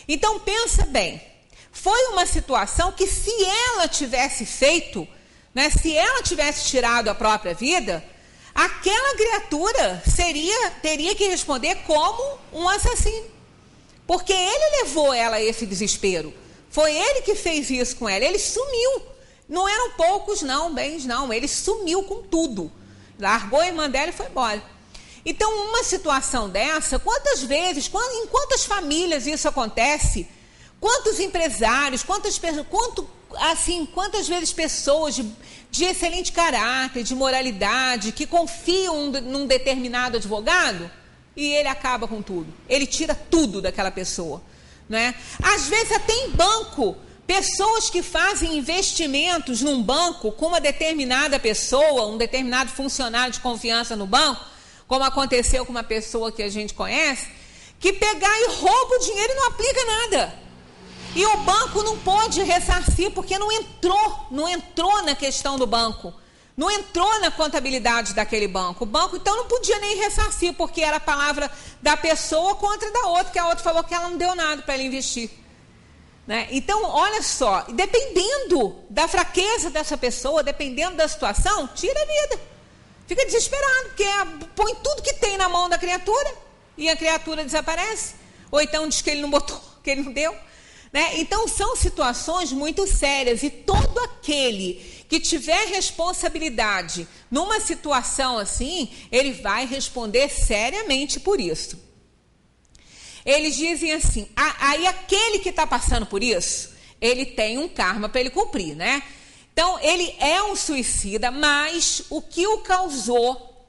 Então, pensa bem, foi uma situação que, se ela tivesse feito, né, se ela tivesse tirado a própria vida, aquela criatura teria que responder como um assassino. Porque ele levou ela a esse desespero. Foi ele que fez isso com ela, ele sumiu. Não eram poucos, não, bens, não. Ele sumiu com tudo. Largou a irmã dela e foi embora. Então, uma situação dessa, quantas vezes, em quantas famílias isso acontece? Quantos empresários, quantas vezes pessoas de excelente caráter, de moralidade, que confiam num determinado advogado e ele acaba com tudo. Ele tira tudo daquela pessoa, né? Às vezes até em banco, pessoas que fazem investimentos num banco com uma determinada pessoa, um determinado funcionário de confiança no banco, como aconteceu com uma pessoa que a gente conhece, que pegar e rouba o dinheiro e não aplica nada. E o banco não pode ressarcir porque não entrou na questão do banco, não entrou na contabilidade daquele banco. O banco, então, não podia nem ressarcir, porque era a palavra da pessoa contra da outra, que a outra falou que ela não deu nada para ele investir. Né? Então, olha só, dependendo da fraqueza dessa pessoa, dependendo da situação, tira a vida. Fica desesperado, porque põe tudo que tem na mão da criatura e a criatura desaparece. Ou então diz que ele não botou, que ele não deu. Né? Então, são situações muito sérias e todo aquele que tiver responsabilidade numa situação assim, ele vai responder seriamente por isso. Eles dizem assim, aí aquele que está passando por isso, ele tem um karma para ele cumprir, né? Então, ele é um suicida, mas o que o causou,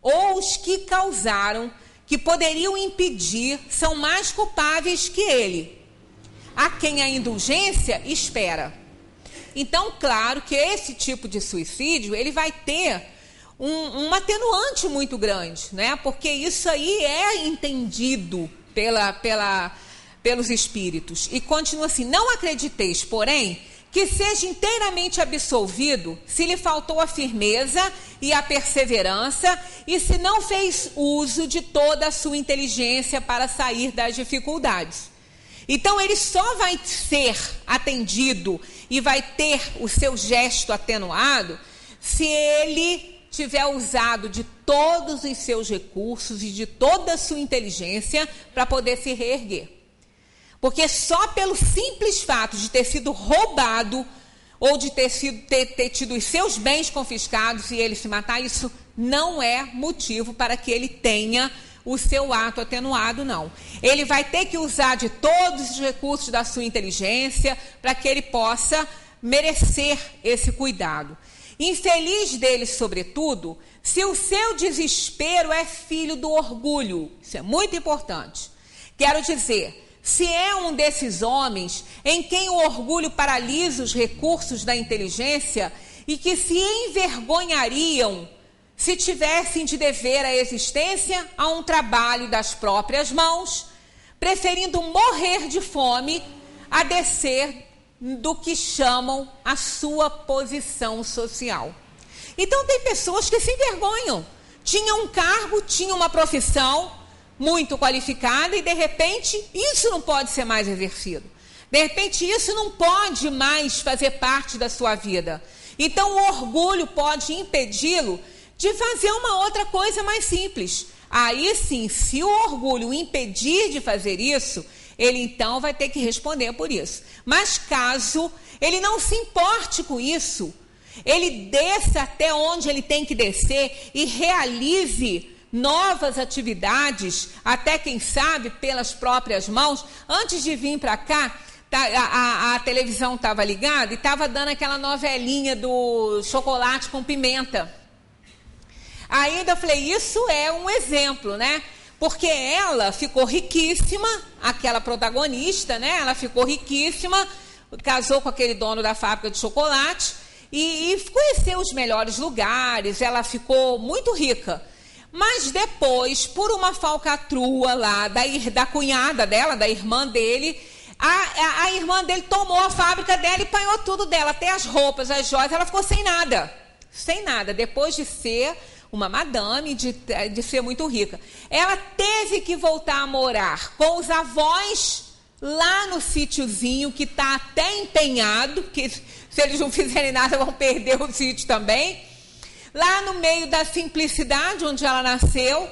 ou os que causaram, que poderiam impedir, são mais culpáveis que ele. A quem a indulgência espera. Então, claro que esse tipo de suicídio, ele vai ter um atenuante muito grande, né? Porque isso aí é entendido pelos espíritos. E continua assim, não acrediteis, porém, que seja inteiramente absolvido se lhe faltou a firmeza e a perseverança e se não fez uso de toda a sua inteligência para sair das dificuldades. Então, ele só vai ser atendido e vai ter o seu gesto atenuado se ele tiver usado de todos os seus recursos e de toda a sua inteligência para poder se reerguer. Porque só pelo simples fato de ter sido roubado ou de ter tido os seus bens confiscados e ele se matar, isso não é motivo para que ele tenha o seu ato atenuado, não. Ele vai ter que usar de todos os recursos da sua inteligência para que ele possa merecer esse cuidado. Infeliz dele, sobretudo, se o seu desespero é filho do orgulho. Isso é muito importante. Quero dizer, se é um desses homens em quem o orgulho paralisa os recursos da inteligência e que se envergonhariam se tivessem de dever a existência a um trabalho das próprias mãos, preferindo morrer de fome a descer do que chamam a sua posição social. Então, tem pessoas que se envergonham. Tinha um cargo, tinha uma profissão muito qualificada e, de repente, isso não pode ser mais exercido. De repente, isso não pode mais fazer parte da sua vida. Então, o orgulho pode impedi-lo de fazer uma outra coisa mais simples. Aí sim, se o orgulho impedir de fazer isso, ele então vai ter que responder por isso. Mas caso ele não se importe com isso, ele desça até onde ele tem que descer e realize novas atividades, até quem sabe pelas próprias mãos. Antes de vir para cá, a televisão estava ligada e estava dando aquela novelinha do chocolate com pimenta. Ainda eu falei, isso é um exemplo, né? Porque ela ficou riquíssima, aquela protagonista, né? Ela ficou riquíssima, casou com aquele dono da fábrica de chocolate e conheceu os melhores lugares, ela ficou muito rica. Mas depois, por uma falcatrua lá da cunhada dela, da irmã dele, a irmã dele tomou a fábrica dela e apanhou tudo dela, até as roupas, as joias, ela ficou sem nada. Sem nada, depois de ser uma madame, de ser muito rica. Ela teve que voltar a morar com os avós lá no sítiozinho, que está até empenhado, que se eles não fizerem nada vão perder o sítio também. Lá no meio da simplicidade, onde ela nasceu,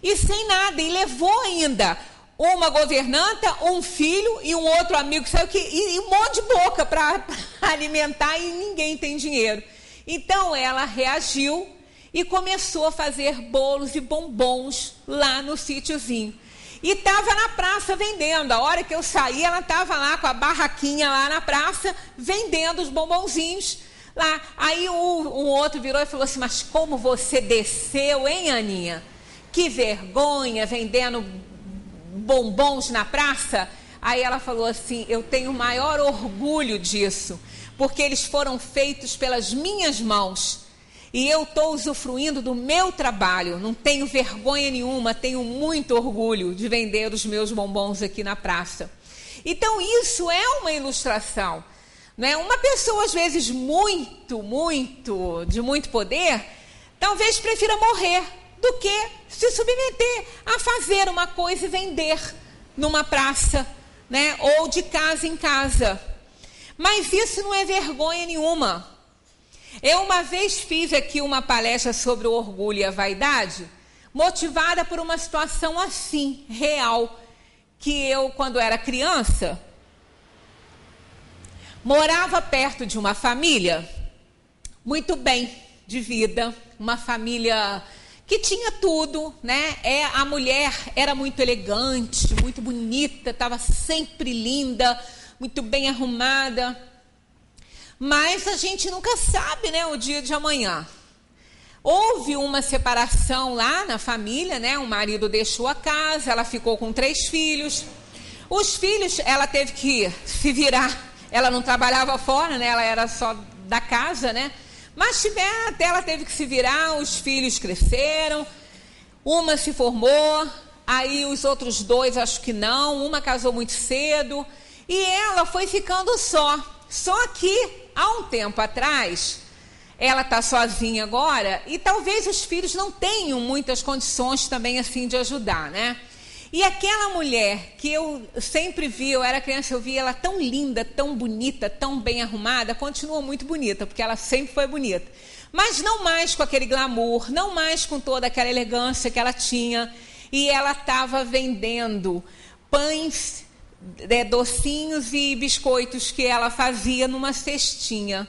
e sem nada, e levou ainda uma governanta, um filho e um outro amigo, e um monte de boca para alimentar e ninguém tem dinheiro. Então ela reagiu e começou a fazer bolos e bombons lá no sítiozinho. e estava na praça vendendo. A hora que eu saí, ela estava lá com a barraquinha lá na praça, vendendo os bombonzinhos lá. Aí um outro virou e falou assim, mas como você desceu, hein, Aninha? Que vergonha, vendendo bombons na praça. Aí ela falou assim, eu tenho o maior orgulho disso, porque eles foram feitos pelas minhas mãos. E eu estou usufruindo do meu trabalho, não tenho vergonha nenhuma, tenho muito orgulho de vender os meus bombons aqui na praça. Então isso é uma ilustração, né? Uma pessoa às vezes de muito poder, talvez prefira morrer do que se submeter a fazer uma coisa e vender numa praça, né? Ou de casa em casa. Mas isso não é vergonha nenhuma. Eu uma vez fiz aqui uma palestra sobre o orgulho e a vaidade, motivada por uma situação assim, real, que eu, quando era criança, morava perto de uma família muito bem de vida, uma família que tinha tudo, né? A mulher era muito elegante, muito bonita, estava sempre linda, muito bem arrumada. Mas a gente nunca sabe, né, o dia de amanhã. Houve uma separação lá na família, né? O marido deixou a casa, ela ficou com 3 filhos. Os filhos, ela teve que se virar. Ela não trabalhava fora, né? Ela era só da casa, né? Mas até ela teve que se virar, os filhos cresceram. Uma se formou, aí os outros 2 acho que não. Uma casou muito cedo. E ela foi ficando só. Só que, há um tempo atrás, ela está sozinha agora e talvez os filhos não tenham muitas condições também assim de ajudar, né? E aquela mulher que eu sempre vi, eu era criança, eu via ela tão linda, tão bonita, tão bem arrumada, continua muito bonita, porque ela sempre foi bonita. Mas não mais com aquele glamour, não mais com toda aquela elegância que ela tinha. E ela estava vendendo pães, docinhos e biscoitos que ela fazia numa cestinha.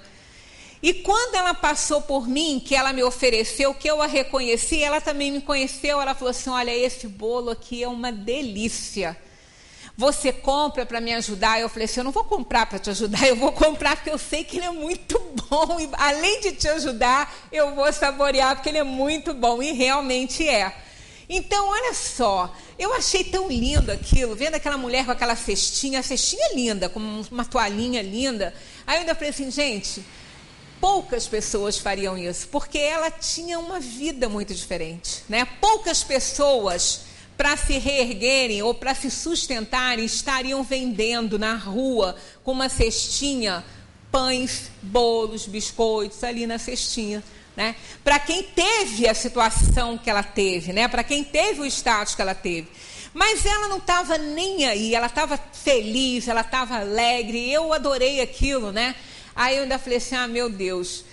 E quando ela passou por mim, que ela me ofereceu, que eu a reconheci, ela também me conheceu, ela falou assim, olha, esse bolo aqui é uma delícia. Você compra para me ajudar? Eu falei assim, eu não vou comprar para te ajudar, eu vou comprar porque eu sei que ele é muito bom. E além de te ajudar, eu vou saborear porque ele é muito bom. E realmente é. Então, olha só, eu achei tão lindo aquilo, vendo aquela mulher com aquela cestinha, a cestinha linda, com uma toalhinha linda. Aí eu ainda falei assim, gente, poucas pessoas fariam isso, porque ela tinha uma vida muito diferente, né? Poucas pessoas, para se reerguerem ou para se sustentarem, estariam vendendo na rua com uma cestinha, pães, bolos, biscoitos ali na cestinha. Né? Para quem teve a situação que ela teve, né? Para quem teve o status que ela teve. Mas ela não estava nem aí, ela estava feliz, ela estava alegre, eu adorei aquilo, né? Aí eu ainda falei assim, meu Deus,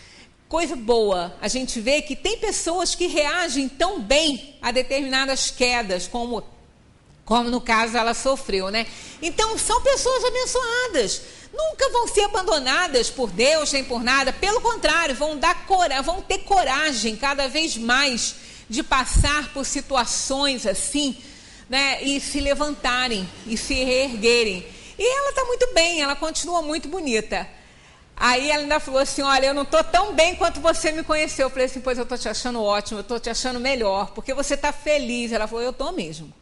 coisa boa, a gente vê que tem pessoas que reagem tão bem a determinadas quedas, como no caso ela sofreu, né? Então são pessoas abençoadas. Nunca vão ser abandonadas por Deus nem por nada. Pelo contrário, vão ter coragem cada vez mais de passar por situações assim, né? E se levantarem e se reerguerem. E ela está muito bem, ela continua muito bonita. Aí ela ainda falou assim, olha, eu não estou tão bem quanto você me conheceu. Eu falei assim, pois eu estou te achando ótimo, eu estou te achando melhor, porque você está feliz. Ela falou, eu estou mesmo.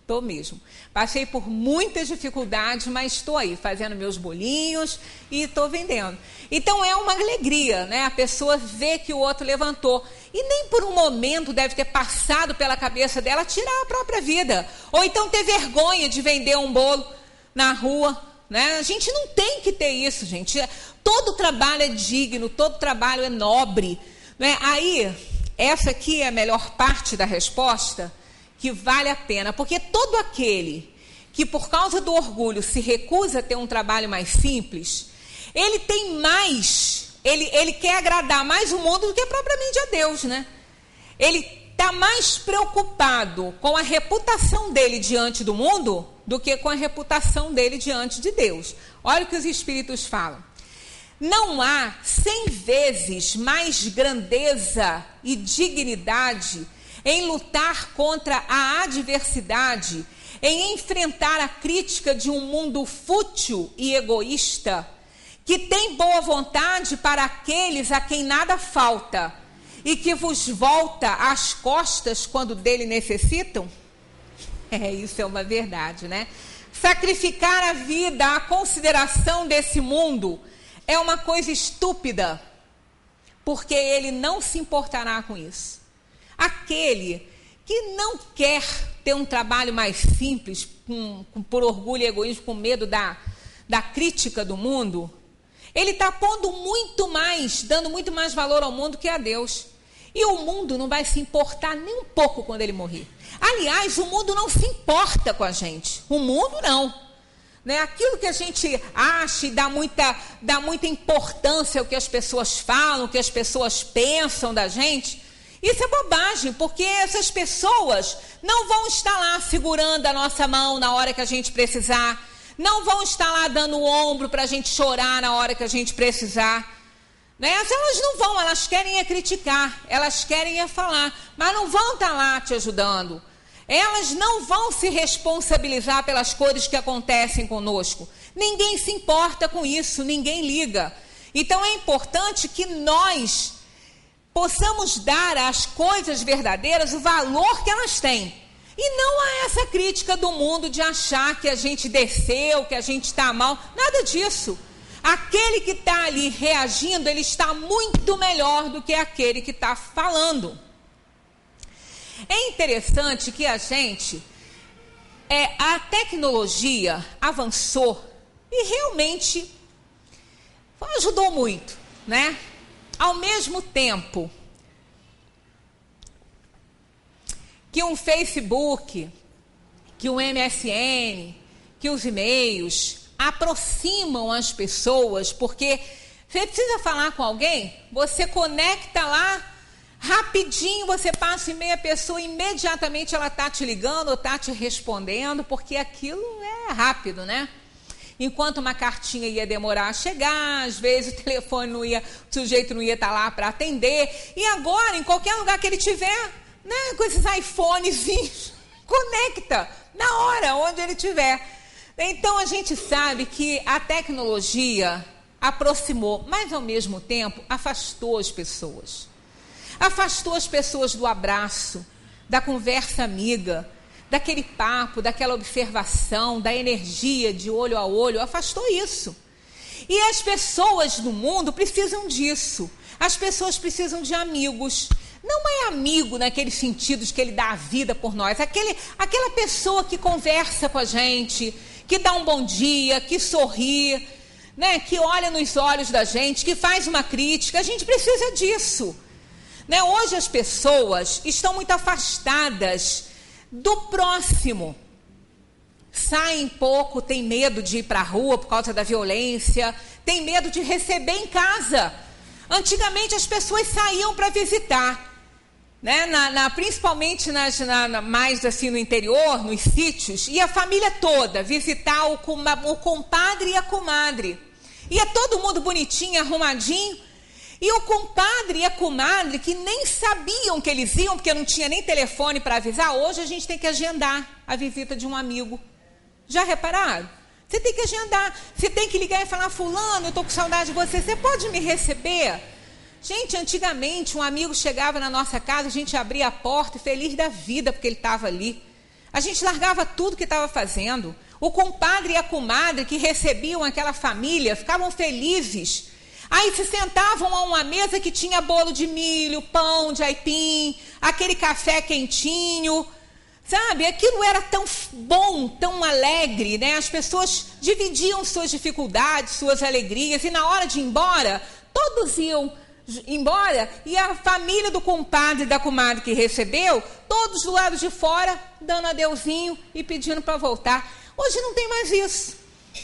Passei por muitas dificuldades, mas estou aí, fazendo meus bolinhos e estou vendendo. Então é uma alegria, né? A pessoa vê que o outro levantou. E nem por um momento deve ter passado pela cabeça dela tirar a própria vida. Ou então ter vergonha de vender um bolo na rua, né? A gente não tem que ter isso, gente. Todo trabalho é digno, todo trabalho é nobre, né? Aí, essa aqui é a melhor parte da resposta, que vale a pena, porque todo aquele que por causa do orgulho se recusa a ter um trabalho mais simples, ele tem mais, ele quer agradar mais o mundo do que propriamente a Deus, né? Ele está mais preocupado com a reputação dele diante do mundo do que com a reputação dele diante de Deus. Olha o que os Espíritos falam. Não há 100 vezes mais grandeza e dignidade em lutar contra a adversidade, em enfrentar a crítica de um mundo fútil e egoísta, que tem boa vontade para aqueles a quem nada falta e que vos volta às costas quando dele necessitam? Isso é uma verdade, né? Sacrificar a vida à consideração desse mundo é uma coisa estúpida, porque ele não se importará com isso. Aquele que não quer ter um trabalho mais simples, por orgulho e egoísmo, com medo da crítica do mundo, ele está pondo muito mais, dando muito mais valor ao mundo que a Deus. E o mundo não vai se importar nem um pouco quando ele morrer. Aliás, o mundo não se importa com a gente. O mundo não. Né? Aquilo que a gente acha e dá muita importância ao que as pessoas falam, o que as pessoas pensam da gente, isso é bobagem, porque essas pessoas não vão estar lá segurando a nossa mão na hora que a gente precisar, não vão estar lá dando o ombro para a gente chorar na hora que a gente precisar. Né? Elas não vão, elas querem é criticar, elas querem é falar, mas não vão estar lá te ajudando. Elas não vão se responsabilizar pelas coisas que acontecem conosco. Ninguém se importa com isso, ninguém liga. Então é importante que nós possamos dar às coisas verdadeiras o valor que elas têm. E não a essa crítica do mundo de achar que a gente desceu, que a gente está mal, nada disso. Aquele que está ali reagindo, ele está muito melhor do que aquele que está falando. É interessante que a tecnologia avançou e realmente ajudou muito, né? Ao mesmo tempo que um Facebook, que um MSN, que os e-mails aproximam as pessoas, porque você precisa falar com alguém, você conecta lá, rapidinho você passa e meia pessoa, imediatamente ela está te ligando ou está te respondendo, porque aquilo é rápido, né? Enquanto uma cartinha ia demorar a chegar, às vezes o telefone o sujeito não ia estar lá para atender, e agora, em qualquer lugar que ele tiver, né, com esses iPhonezinhos, conecta na hora, onde ele estiver. Então a gente sabe que a tecnologia aproximou, mas ao mesmo tempo afastou as pessoas. Afastou as pessoas do abraço, da conversa amiga, daquele papo, daquela observação, da energia de olho a olho, afastou isso. E as pessoas do mundo precisam disso. As pessoas precisam de amigos. Não é amigo naquele sentido de que ele dá a vida por nós. Aquela pessoa que conversa com a gente, que dá um bom dia, que sorri, né, que olha nos olhos da gente, que faz uma crítica. A gente precisa disso. Né? Hoje as pessoas estão muito afastadas do próximo. Saem pouco, tem medo de ir para a rua por causa da violência, tem medo de receber em casa. Antigamente as pessoas saíam para visitar. Né? Principalmente mais assim no interior, nos sítios, e a família toda visitar o compadre e a comadre. Ia todo mundo bonitinho, arrumadinho, e o compadre e a comadre, que nem sabiam que eles iam, porque não tinha nem telefone para avisar. Hoje a gente tem que agendar a visita de um amigo. Já repararam? Você tem que agendar, você tem que ligar e falar: fulano, eu estou com saudade de você, você pode me receber? Gente, antigamente um amigo chegava na nossa casa, a gente abria a porta, feliz da vida porque ele estava ali. A gente largava tudo que estava fazendo. O compadre e a comadre que recebiam aquela família ficavam felizes. Aí se sentavam a uma mesa que tinha bolo de milho, pão de aipim, aquele café quentinho, sabe? Aquilo era tão bom, tão alegre, né? As pessoas dividiam suas dificuldades, suas alegrias, e na hora de ir embora, todos iam embora, e a família do compadre e da comadre que recebeu, todos do lado de fora, dando adeuzinho e pedindo para voltar. Hoje não tem mais isso,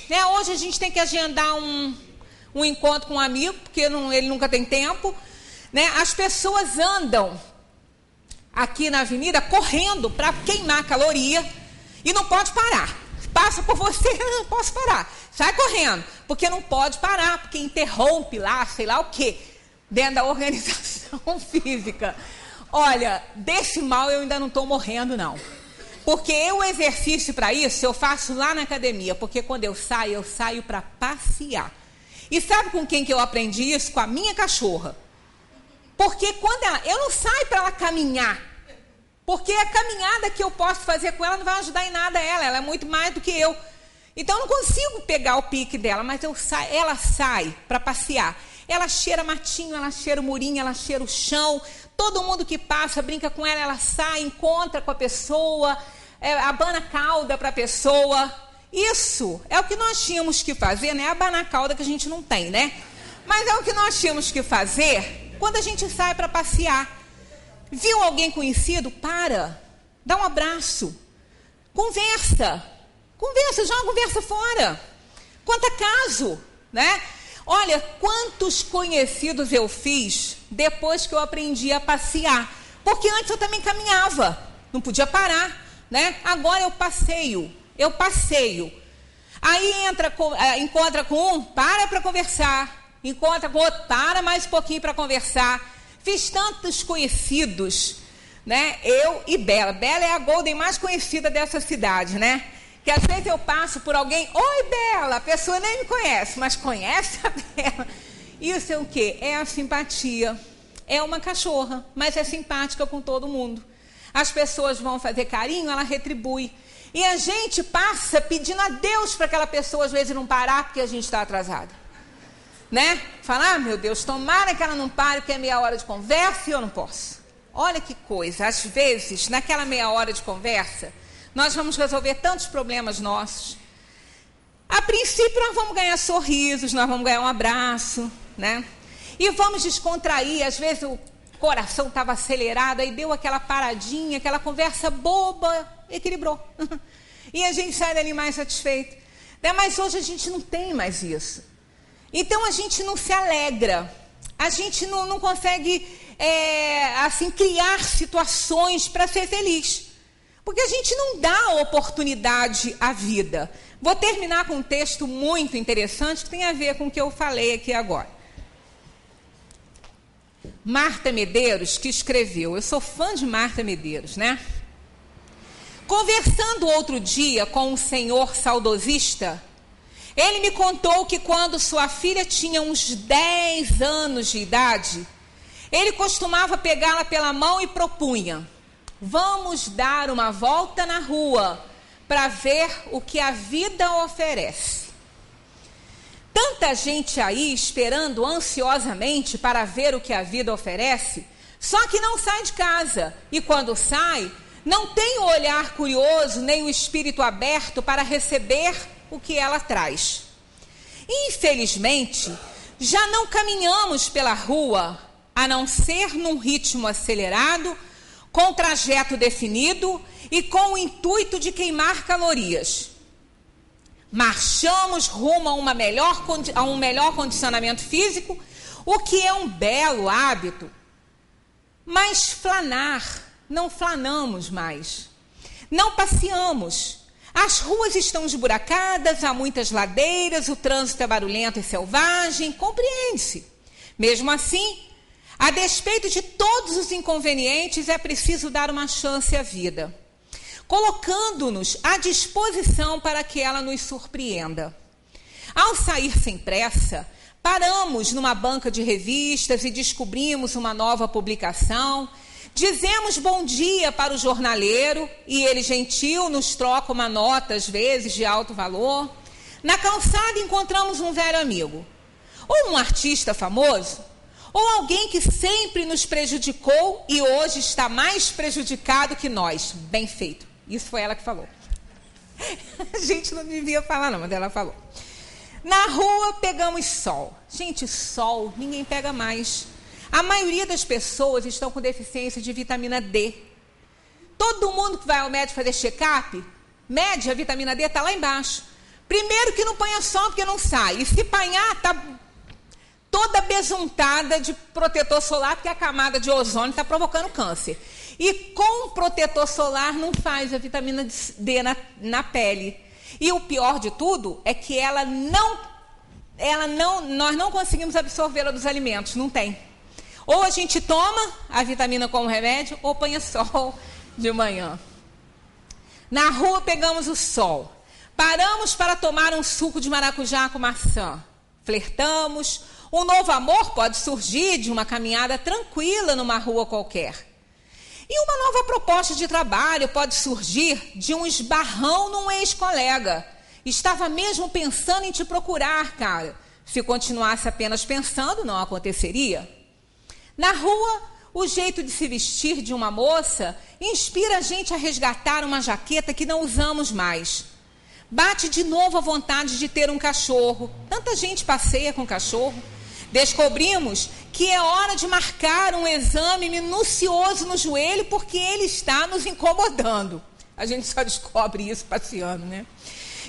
né? Hoje a gente tem que agendar um encontro com um amigo, porque ele nunca tem tempo, né? As pessoas andam aqui na avenida correndo para queimar caloria e não pode parar. Passa por você, não posso parar. Sai correndo, porque não pode parar, porque interrompe lá, sei lá o quê, dentro da organização física. Olha, desse mal eu ainda não estou morrendo, não. Porque o exercício para isso eu faço lá na academia. Porque quando eu saio para passear. E sabe com quem que eu aprendi isso? Com a minha cachorra. Porque quando eu não saio para ela caminhar. Porque a caminhada que eu posso fazer com ela não vai ajudar em nada ela é muito mais do que eu. Então eu não consigo pegar o pique dela, mas ela sai para passear. Ela cheira matinho, ela cheira o murinho, ela cheira o chão. Todo mundo que passa brinca com ela, ela sai, encontra com a pessoa, abana a cauda para a pessoa. Isso é o que nós tínhamos que fazer, né? Abanar a cauda que a gente não tem, né? Mas é o que nós tínhamos que fazer quando a gente sai para passear. Viu alguém conhecido? Para, dá um abraço, conversa, joga a conversa fora. Quanto acaso, né? Olha, quantos conhecidos eu fiz depois que eu aprendi a passear. Porque antes eu também caminhava, não podia parar, né? Agora eu passeio. Aí encontra com um, para conversar. Encontra com outro, para mais um pouquinho para conversar. Fiz tantos conhecidos, né? Eu e Bela. Bela é a Golden mais conhecida dessa cidade, né? Que às vezes eu passo por alguém, oi Bela, a pessoa nem me conhece, mas conhece a Bela. Isso é o quê? É a simpatia. É uma cachorra, mas é simpática com todo mundo. As pessoas vão fazer carinho, ela retribui. E a gente passa pedindo a Deus para aquela pessoa às vezes não parar porque a gente está atrasada. Né? Falar, meu Deus, tomara que ela não pare, porque é meia hora de conversa e eu não posso. Olha que coisa, às vezes, naquela meia hora de conversa, nós vamos resolver tantos problemas nossos. A princípio, nós vamos ganhar sorrisos, nós vamos ganhar um abraço, né? E vamos descontrair, às vezes o coração estava acelerado, aí deu aquela paradinha, aquela conversa boba, equilibrou. E a gente sai dali mais satisfeito. Mas hoje a gente não tem mais isso. Então a gente não se alegra, a gente não consegue assim, criar situações para ser feliz, porque a gente não dá oportunidade à vida. Vou terminar com um texto muito interessante que tem a ver com o que eu falei aqui agora. Marta Medeiros, que escreveu, eu sou fã de Marta Medeiros, né? Conversando outro dia com um senhor saudosista, ele me contou que quando sua filha tinha uns 10 anos de idade, ele costumava pegá-la pela mão e propunha: vamos dar uma volta na rua para ver o que a vida oferece. Tanta gente aí esperando ansiosamente para ver o que a vida oferece, só que não sai de casa. E quando sai, não tem o olhar curioso nem o espírito aberto para receber o que ela traz. Infelizmente, já não caminhamos pela rua, a não ser num ritmo acelerado, com trajeto definido e com o intuito de queimar calorias. Marchamos rumo a um melhor condicionamento físico, o que é um belo hábito. Mas não flanamos mais. Não passeamos. As ruas estão esburacadas, há muitas ladeiras, o trânsito é barulhento e selvagem, compreende-se. Mesmo assim, a despeito de todos os inconvenientes, é preciso dar uma chance à vida, colocando-nos à disposição para que ela nos surpreenda. Ao sair sem pressa, paramos numa banca de revistas e descobrimos uma nova publicação. Dizemos bom dia para o jornaleiro e ele, gentil, nos troca uma nota, às vezes, de alto valor. Na calçada encontramos um velho amigo, ou um artista famoso, ou alguém que sempre nos prejudicou e hoje está mais prejudicado que nós. Bem feito. Isso foi ela que falou. A gente não devia falar não, mas ela falou. Na rua pegamos sol. Gente, sol ninguém pega mais. A maioria das pessoas estão com deficiência de vitamina D. Todo mundo que vai ao médico fazer check-up, mede a vitamina D, está lá embaixo. Primeiro que não ponha sol porque não sai. E se apanhar, está toda besuntada de protetor solar, porque a camada de ozônio está provocando câncer. E com protetor solar não faz a vitamina D na pele. E o pior de tudo é que nós não conseguimos absorvê-la dos alimentos, não tem. Ou a gente toma a vitamina como remédio, ou apanha sol de manhã. Na rua pegamos o sol. Paramos para tomar um suco de maracujá com maçã. Flertamos. Um novo amor pode surgir de uma caminhada tranquila numa rua qualquer. E uma nova proposta de trabalho pode surgir de um esbarrão num ex-colega. Estava mesmo pensando em te procurar, cara. Se continuasse apenas pensando, não aconteceria. Na rua, o jeito de se vestir de uma moça inspira a gente a resgatar uma jaqueta que não usamos mais. Bate de novo a vontade de ter um cachorro. Tanta gente passeia com cachorro. Descobrimos que é hora de marcar um exame minucioso no joelho porque ele está nos incomodando. A gente só descobre isso passeando, né?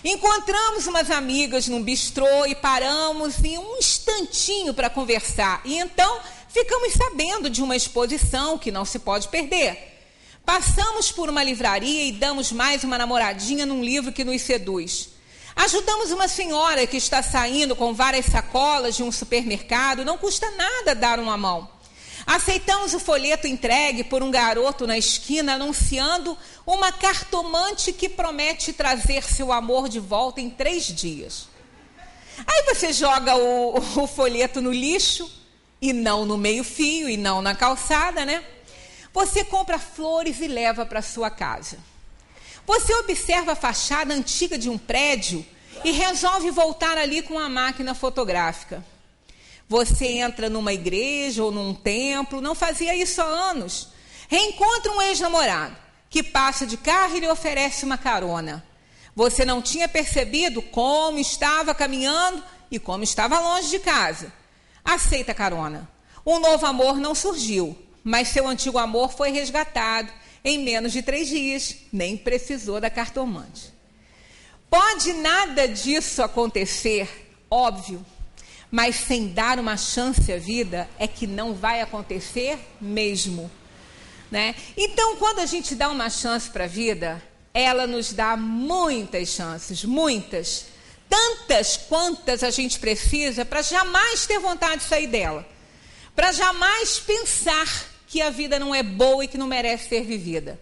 Encontramos umas amigas num bistrô e paramos em um instantinho para conversar. E então ficamos sabendo de uma exposição que não se pode perder. Passamos por uma livraria e damos mais uma namoradinha num livro que nos seduz. Ajudamos uma senhora que está saindo com várias sacolas de um supermercado. Não custa nada dar uma mão. Aceitamos o folheto entregue por um garoto na esquina anunciando uma cartomante que promete trazer seu amor de volta em 3 dias. Aí você joga o folheto no lixo, e não no meio-fio, e não na calçada, né? Você compra flores e leva para sua casa. Você observa a fachada antiga de um prédio e resolve voltar ali com a máquina fotográfica. Você entra numa igreja ou num templo, não fazia isso há anos. Reencontra um ex-namorado que passa de carro e lhe oferece uma carona. Você não tinha percebido como estava caminhando e como estava longe de casa. Aceita a carona. Um novo amor não surgiu, mas seu antigo amor foi resgatado em menos de 3 dias. Nem precisou da cartomante. Pode nada disso acontecer, óbvio, mas sem dar uma chance à vida é que não vai acontecer mesmo, né? Então, quando a gente dá uma chance para a vida, ela nos dá muitas chances, muitas, tantas quantas a gente precisa para jamais ter vontade de sair dela, para jamais pensar que a vida não é boa e que não merece ser vivida.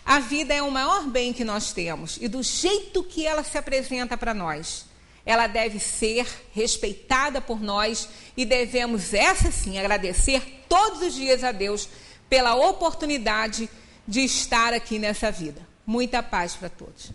A vida é o maior bem que nós temos e do jeito que ela se apresenta para nós, ela deve ser respeitada por nós e devemos, essa sim, agradecer todos os dias a Deus pela oportunidade de estar aqui nessa vida. Muita paz para todos.